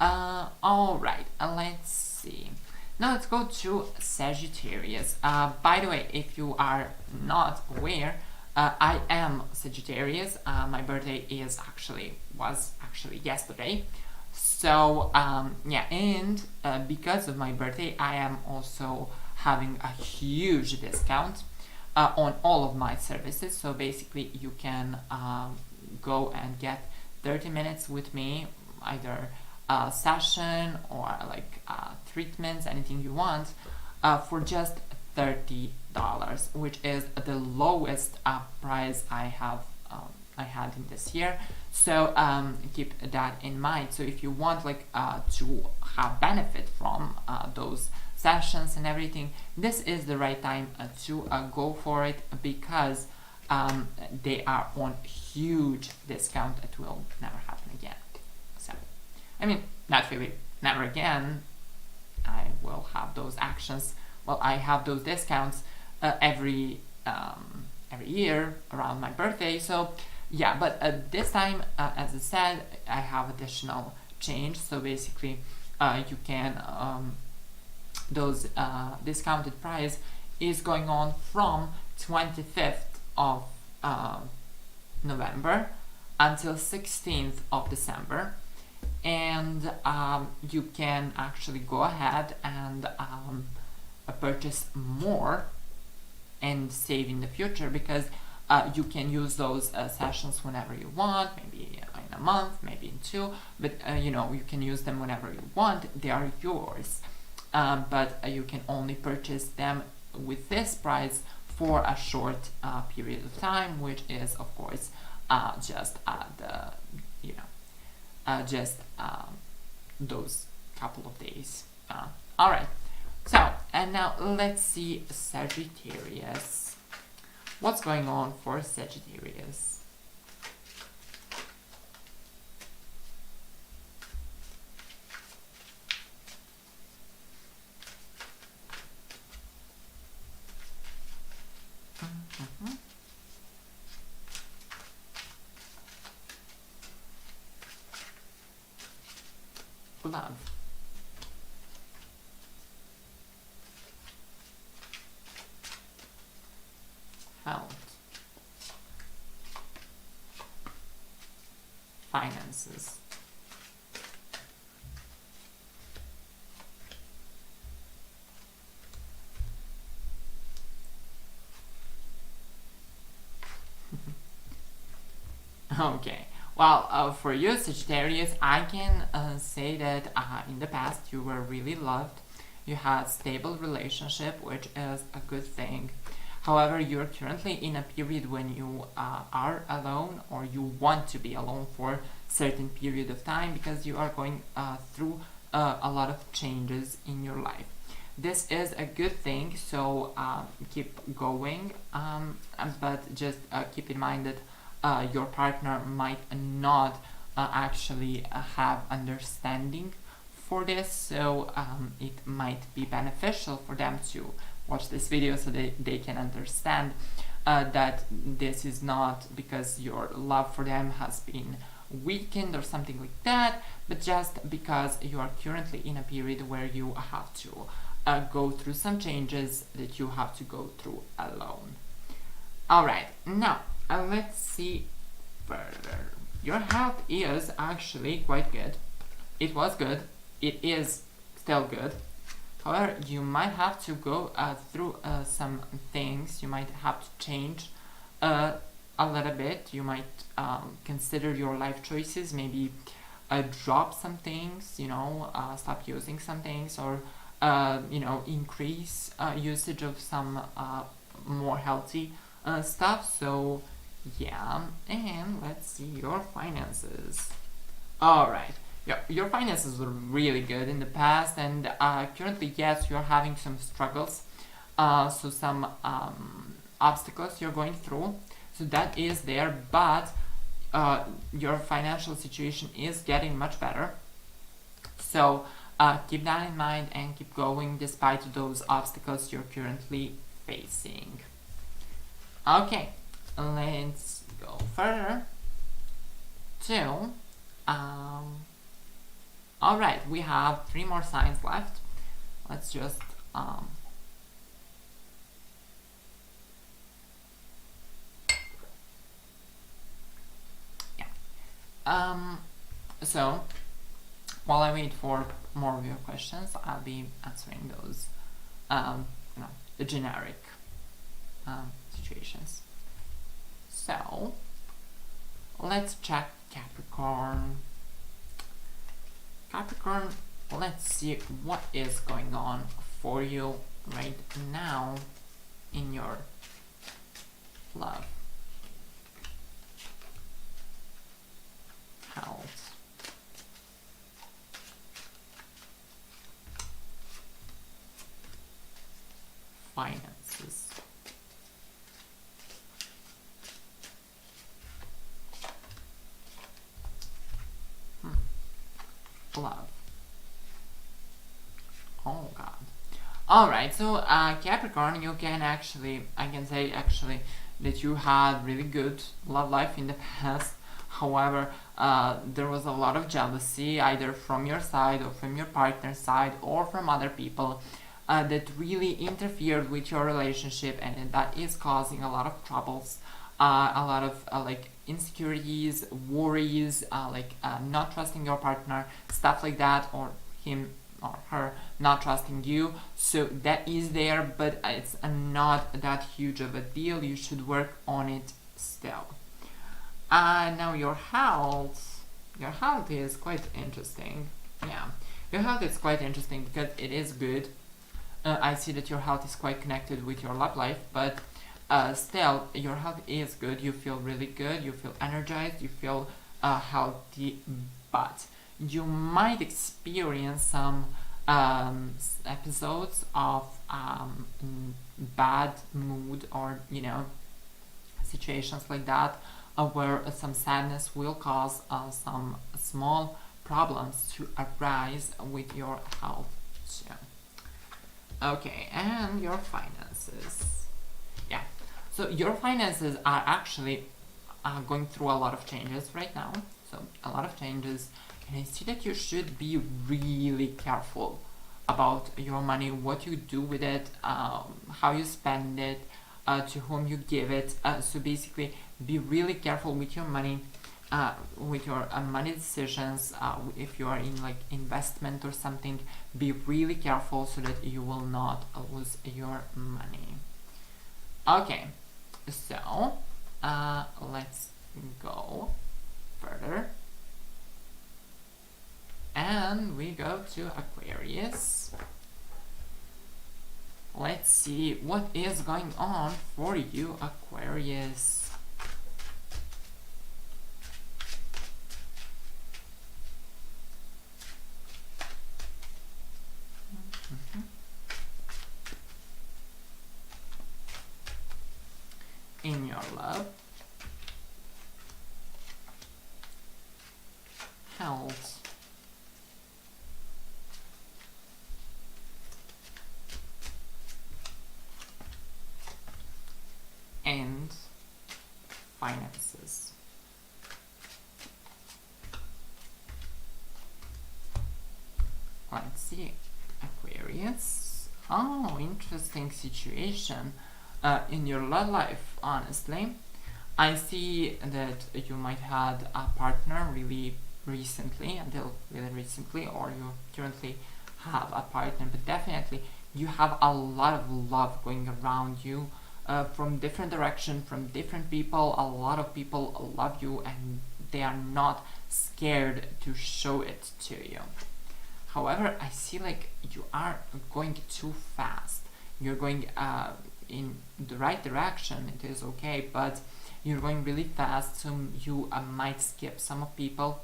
Alright, let's see. Now let's go to Sagittarius. By the way, if you are not aware, I am Sagittarius. My birthday was actually yesterday. So yeah, and because of my birthday, I am also having a huge discount on all of my services. So basically, you can go and get 30 minutes with me, either session or treatments, anything you want, for just $30, which is the lowest price I had in this year. So keep that in mind. So if you want to have benefit from those sessions and everything, this is the right time to go for it, because they are on huge discount. It will never happen again. So I mean, not really never again. I will have those actions. Well, I have those discounts every year around my birthday. So yeah, but this time, as I said, I have additional change. So basically, you can those discounted price is going on from 25th of November until 16th of December. And you can actually go ahead and purchase more and save in the future, because you can use those sessions whenever you want, maybe in a month, maybe in 2, but you can use them whenever you want. They are yours, but you can only purchase them with this price for a short period of time, which is of course just those couple of days. All right. So, and now let's see Sagittarius. What's going on for Sagittarius? Love. Health. Finances. Okay, well, for you, Sagittarius, I can say that in the past you were really loved. You had stable relationship, which is a good thing. However, you're currently in a period when you are alone, or you want to be alone for certain period of time, because you are going through a lot of changes in your life. This is a good thing, so keep going, but just keep in mind that your partner might not actually have understanding for this, so it might be beneficial for them to watch this video so they can understand that this is not because your love for them has been weakened or something like that, but just because you are currently in a period where you have to go through some changes that you have to go through alone. Alright, now let's see further. Your health is actually quite good. It was good. It is still good. However, you might have to go through some things. You might have to change a little bit. You might consider your life choices, maybe drop some things, stop using some things, or increase usage of some more healthy stuff. So yeah, and let's see your finances. Alright, your finances were really good in the past, and currently, yes, you're having some struggles, so some obstacles you're going through, so that is there, but your financial situation is getting much better, so keep that in mind and keep going despite those obstacles you're currently facing. Okay, let's go further to alright, we have 3 more signs left. Let's just so while I wait for more of your questions, I'll be answering those the generic situations. So let's check Capricorn. Capricorn, let's see what is going on for you right now in your love, health, finances, love. Oh god. Alright, so Capricorn, you can actually, I can say actually that you had really good love life in the past. However, there was a lot of jealousy either from your side or from your partner's side or from other people that really interfered with your relationship, and that is causing a lot of troubles, a lot of like insecurities, worries, not trusting your partner, stuff like that, or him or her not trusting you. So that is there, but it's not that huge of a deal. You should work on it still. Now your health is quite interesting. Yeah, your health is quite interesting because it is good. I see that your health is quite connected with your love life, but still your health is good. You feel really good, you feel energized, you feel healthy, but you might experience some episodes of bad mood, or situations like that, where some sadness will cause some small problems to arise with your health. So, okay, and your finances. Yeah, so your finances are actually going through a lot of changes right now. So a lot of changes, and I see that you should be really careful about your money, what you do with it, how you spend it, to whom you give it. So basically, be really careful with your money, with your money decisions. If you are in like investment or something, be really careful so that you will not lose your money. Okay, so let's go further. And we go to Aquarius. Let's see what is going on for you, Aquarius. In your love, health, and finances. Let's see, Aquarius. Oh, interesting situation in your love life, honestly. I see that you might have a partner really recently, until really recently, or you currently have a partner, but definitely you have a lot of love going around you from different direction, from different people. A lot of people love you and they are not scared to show it to you. However, I see like you are going too fast. You're going in the right direction, it is okay, but you're going really fast, so you might skip some of people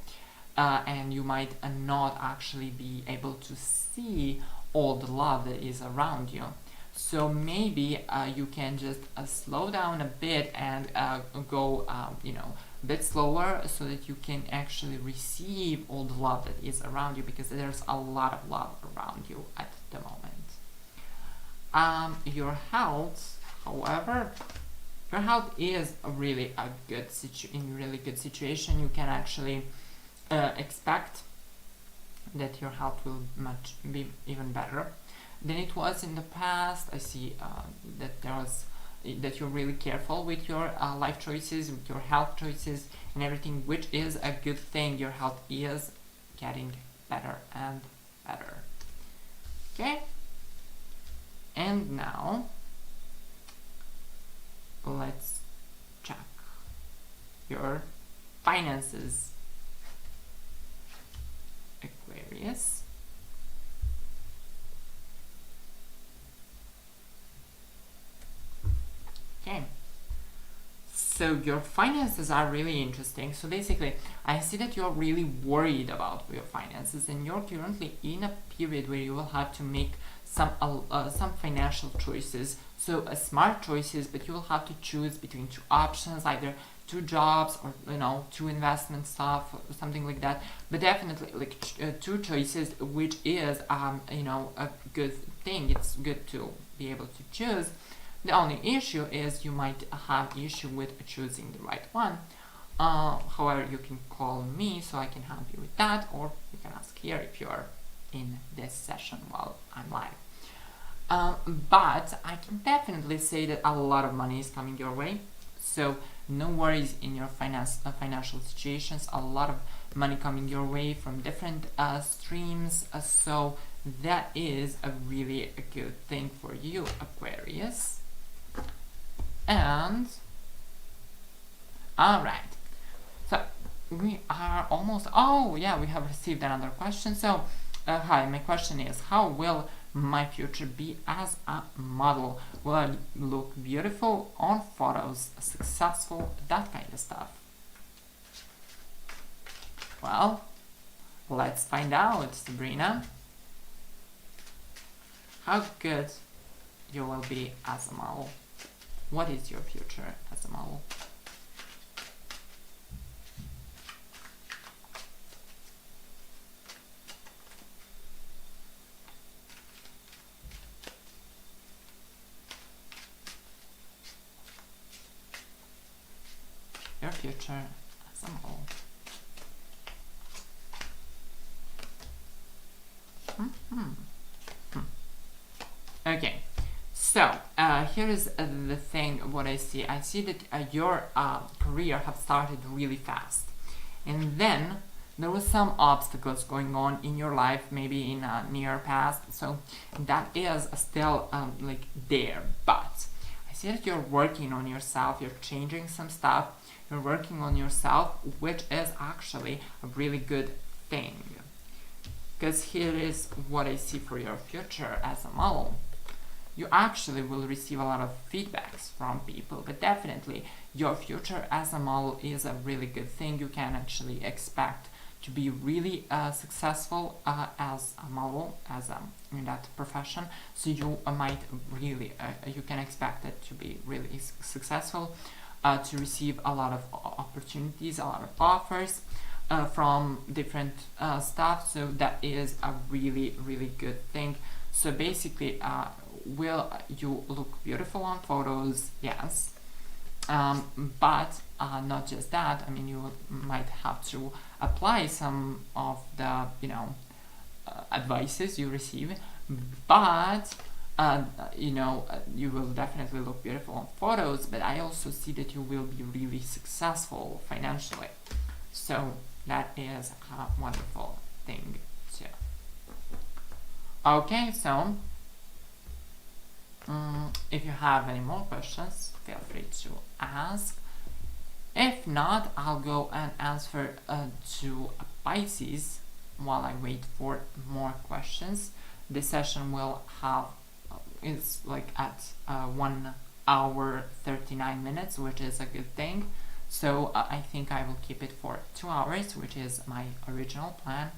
and you might not actually be able to see all the love that is around you. So maybe you can just slow down a bit and go you know, a bit slower, so that you can actually receive all the love that is around you, because there's a lot of love around you at the moment. Your health, however, your health is really a good situation. You can actually expect that your health will be even better than it was in the past. I see that you're really careful with your life choices, with your health choices and everything, which is a good thing. Your health is getting better and better. Okay? And now let's check your finances, Aquarius. Okay, so your finances are really interesting. So basically, I see that you're really worried about your finances, and you're currently in a period where you will have to make some financial choices. So smart choices, but you will have to choose between two options, either two jobs or, you know, two investment stuff, or something like that. But definitely like two choices, which is you know, a good thing. It's good to be able to choose. The only issue is you might have issue with choosing the right one. However, you can call me so I can help you with that, or you can ask here if you're in this session while I'm live. But I can definitely say that a lot of money is coming your way, so no worries in your financial situations. A lot of money coming your way from different streams, so that is a really good thing for you, Aquarius. And alright, so we are almost, oh yeah, we have received another question. So hi, my question is, how will my future be as a model? Will I look beautiful on photos, successful, that kind of stuff? Well, let's find out, Sabrina. How good you will be as a model. What is your future as a model? Your future as a model. Okay, so here is the thing, what I see. I see that your career have started really fast, and then there was some obstacles going on in your life, maybe in a near past, so that is still like there. But I see that you're working on yourself, you're changing some stuff, you're working on yourself, which is actually a really good thing. Because here is what I see for your future as a model. You actually will receive a lot of feedbacks from people, but definitely your future as a model is a really good thing. You can actually expect to be really successful as a model, in that profession. So you might really, you can expect it to be really successful, to receive a lot of opportunities, a lot of offers from different stuff. So that is a really, really good thing. So basically, will you look beautiful on photos? Yes. But not just that. I mean, you might have to apply some of the, advices you receive, but you will definitely look beautiful on photos. But I also see that you will be really successful financially. So that is a wonderful thing too. Okay, so if you have any more questions, feel free to ask. If not, I'll go and answer to Pisces while I wait for more questions. The session will have is like at 1 hour 39 minutes, which is a good thing. So I think I will keep it for 2 hours, which is my original plan.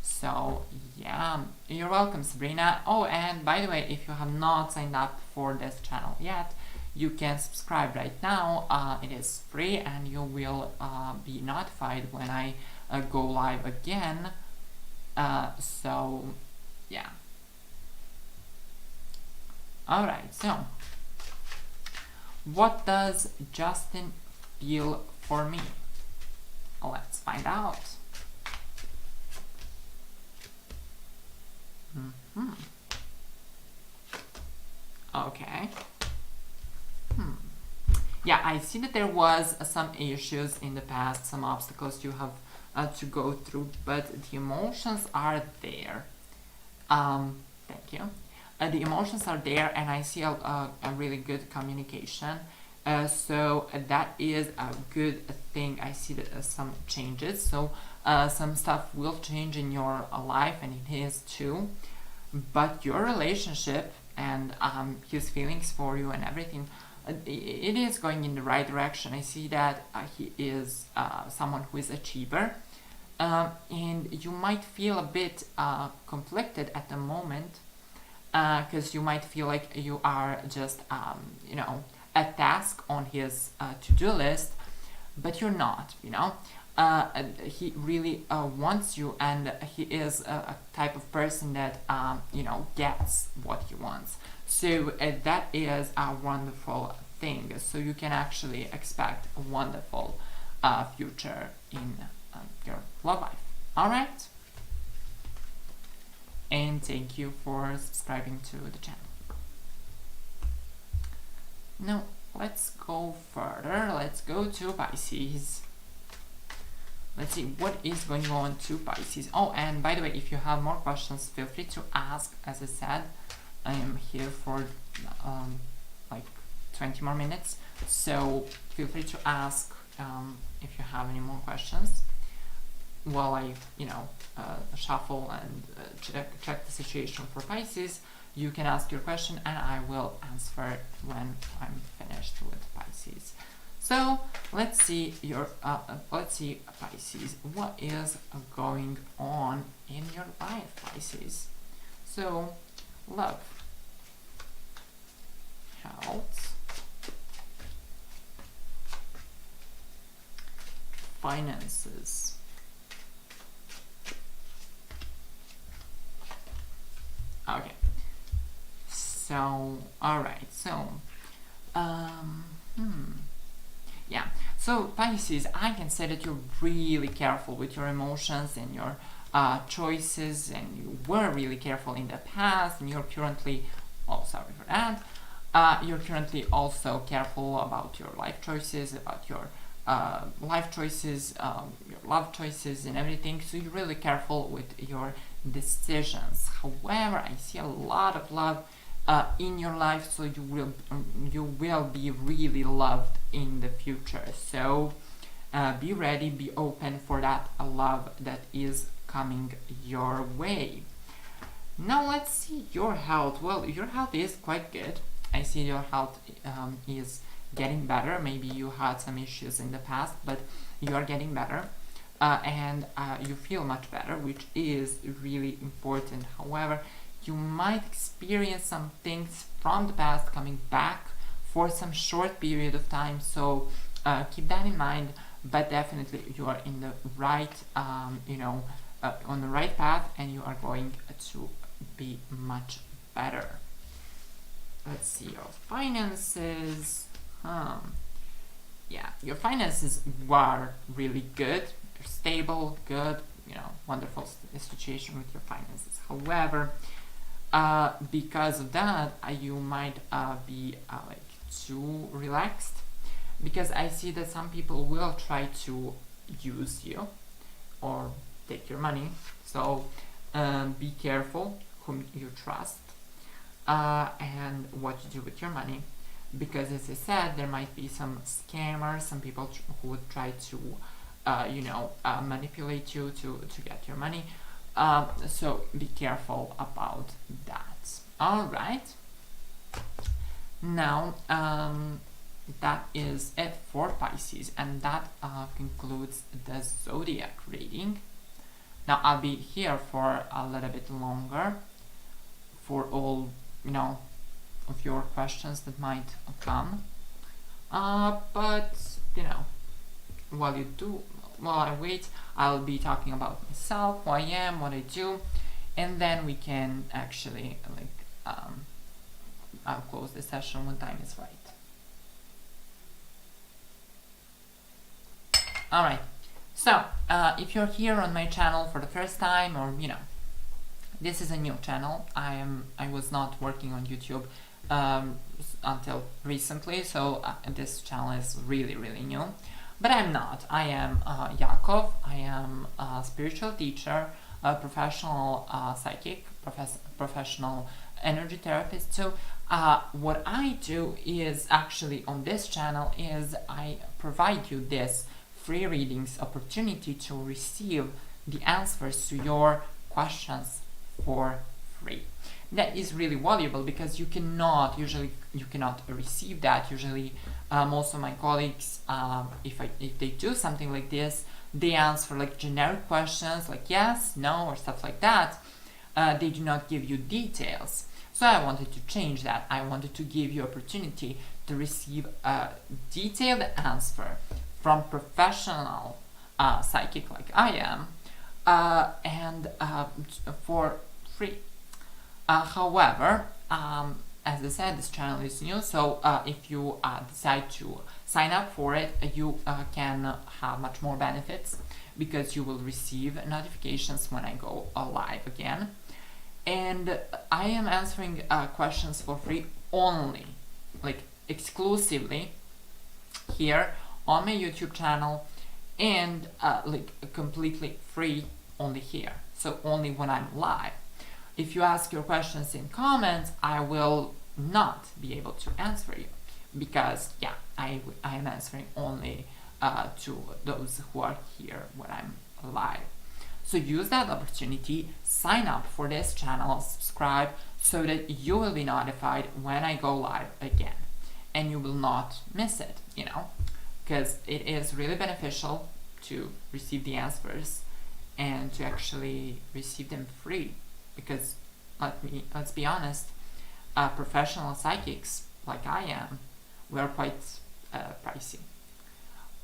So yeah, you're welcome, Sabrina. Oh, and by the way, if you have not signed up for this channel yet, you can subscribe right now. It is free, and you will be notified when I go live again. So yeah. Alright, so what does Justin feel for me? Let's find out. Okay. Yeah, I see that there was some issues in the past, some obstacles you have to go through, but the emotions are there. Thank you. The emotions are there, and I see a really good communication. So that is a good thing. I see that some changes. So some stuff will change in your life, and it is too. But your relationship and his feelings for you and everything, it is going in the right direction. I see that he is someone who is an achiever, and you might feel a bit conflicted at the moment, because you might feel like you are just a task on his to-do list, but you're not. He really wants you, and he is a type of person that gets what he wants. So that is a wonderful thing. So you can actually expect a wonderful future in your love life. All right, and thank you for subscribing to the channel. Now let's go further. Let's go to Pisces. Let's see what is going on to Pisces. Oh, and by the way, if you have more questions, feel free to ask. As I said, I am here for like 20 more minutes, so feel free to ask if you have any more questions while I shuffle and check the situation for Pisces. You can ask your question and I will answer it when I'm finished with Pisces. So let's see Pisces, what is going on in your life, Pisces? So love, health, finances, okay. So alright, so yeah, so Pisces, I can say that you're really careful with your emotions and your choices, and you were really careful in the past, and you're currently, oh sorry for that, you're currently also careful about your life choices, about your life choices, your love choices and everything, so you're really careful with your decisions. However, I see a lot of love in your life, so you will be really loved in the future. So be ready, be open for that love that is coming your way. Now let's see your health. Well, your health is quite good. I see your health is getting better. Maybe you had some issues in the past, but you are getting better, and you feel much better, which is really important. However, you might experience some things from the past coming back for some short period of time, so keep that in mind. But definitely you are in the right on the right path, and you are going to be much better. Let's see your finances. Yeah, your finances were really good. They're stable, good, wonderful situation with your finances. However, because of that, you might be too relaxed, because I see that some people will try to use you or take your money. So be careful whom you trust and what you do with your money, because as I said, there might be some scammers, some people who would try to manipulate you to get your money. So be careful about that. All right. Now that is it for Pisces, and that concludes the zodiac reading. Now I'll be here for a little bit longer for all of your questions that might come. But while I wait, I'll be talking about myself, who I am, what I do, and then we can actually I'll close the session when time is right. Alright, so if you're here on my channel for the first time, or this is a new channel. I was not working on YouTube until recently, so this channel is really new. But I'm not. I am Jakov. I am a spiritual teacher, a professional psychic, professional energy therapist. So what I do is actually on this channel is I provide you this free readings opportunity to receive the answers to your questions for free. That is really valuable, because you cannot receive that. Usually most of my colleagues, if they do something like this, they answer like generic questions like yes, no, or stuff like that. They do not give you details. So I wanted to change that. I wanted to give you opportunity to receive a detailed answer from professional psychic like I am, and for free. However, as I said, this channel is new, so if you decide to sign up for it, you can have much more benefits, because you will receive notifications when I go live again. And I am answering questions for free only, exclusively here on my YouTube channel, and completely free only here, so only when I'm live. If you ask your questions in comments, I will not be able to answer you, because I am answering only to those who are here when I'm live. So use that opportunity, sign up for this channel, subscribe, so that you will be notified when I go live again, and you will not miss it, because it is really beneficial to receive the answers and to actually receive them free. Because let's be honest, professional psychics like I am, we are quite pricey.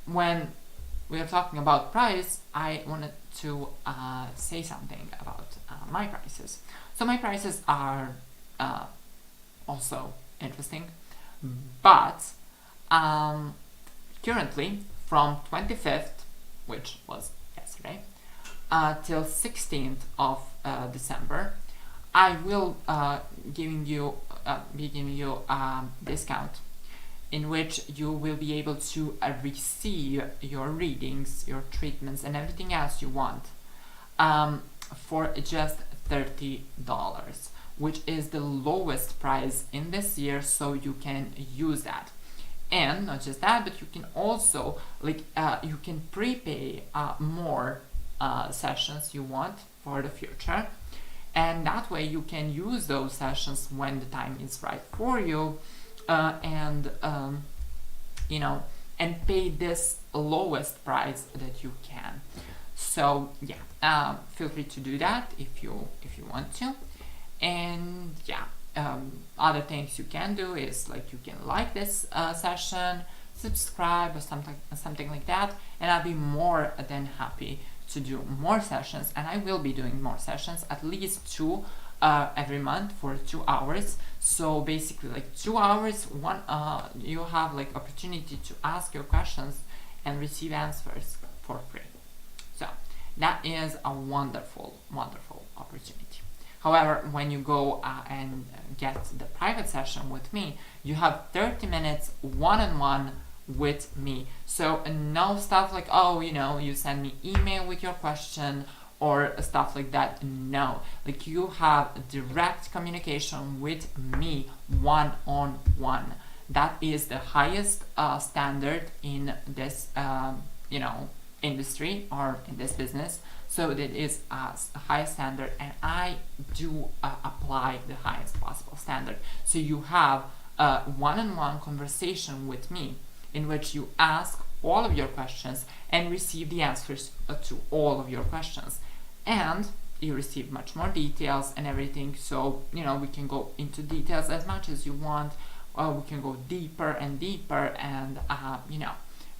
When we are talking about price, I wanted to say something about my prices. So my prices are also interesting, but currently from 25th, which was yesterday, till 16th of December, I will be giving you discount, in which you will be able to receive your readings, your treatments, and everything else you want for just $30, which is the lowest price in this year, so you can use that. And not just that, but you can also you can prepay more sessions you want for the future, and that way you can use those sessions when the time is right for you, and pay this lowest price that you can. So yeah, feel free to do that if you want to. And yeah, other things you can do is you can like this session, subscribe, or something like that, and I'll be more than happy to do more sessions. And I will be doing more sessions, at least 2 every month for 2 hours. So basically 2 hours, you have opportunity to ask your questions and receive answers for free. So that is a wonderful opportunity. However, when you go and get the private session with me, you have 30 minutes one-on-one with me. So no stuff you send me email with your question or stuff like that. No, you have direct communication with me one-on-one. That is the highest standard in this industry or in this business. So that is a high standard, and I do apply the highest possible standard. So you have a one-on-one conversation with me in which you ask all of your questions and receive the answers to all of your questions, and you receive much more details and everything. So we can go into details as much as you want, or we can go deeper and deeper, and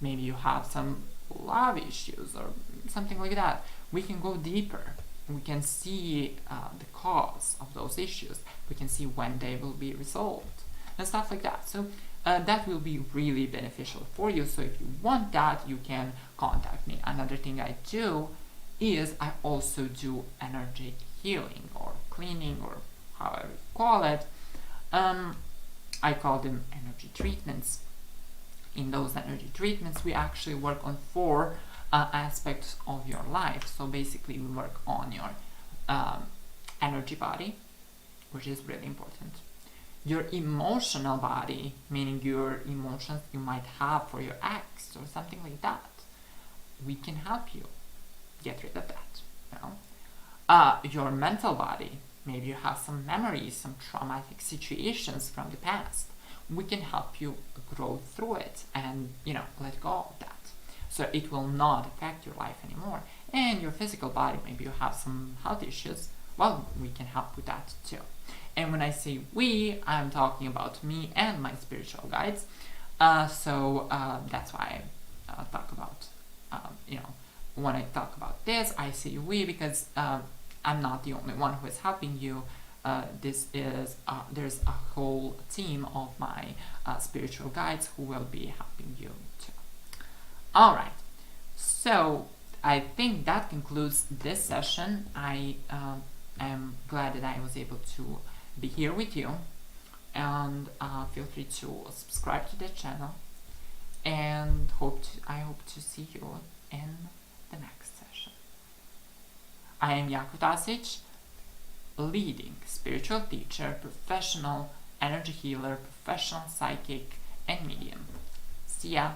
maybe you have some love issues or something like that. We can go deeper. We can see the cause of those issues. We can see when they will be resolved and stuff like that. So that will be really beneficial for you. So if you want that, you can contact me. Another thing I do is I also do energy healing or cleaning, or however you call it. I call them energy treatments. In those energy treatments, we actually work on 4 aspects of your life. So basically we work on your energy body, which is really important, your emotional body, meaning your emotions you might have for your ex or something like that. We can help you get rid of that. Your mental body, maybe you have some memories, some traumatic situations from the past. We can help you grow through it and let go of that, so it will not affect your life anymore. And your physical body, maybe you have some health issues, well, we can help with that too. And when I say we, I'm talking about me and my spiritual guides. So that's why I talk about, when I talk about this, I say we because I'm not the only one who is helping you. There's a whole team of my spiritual guides who will be helping you too. Alright, so I think that concludes this session. I am glad that I was able to be here with you, and feel free to subscribe to the channel, and I hope to see you in the next session. I am Jakov Tasic, leading spiritual teacher, professional energy healer, professional psychic, and medium. See ya!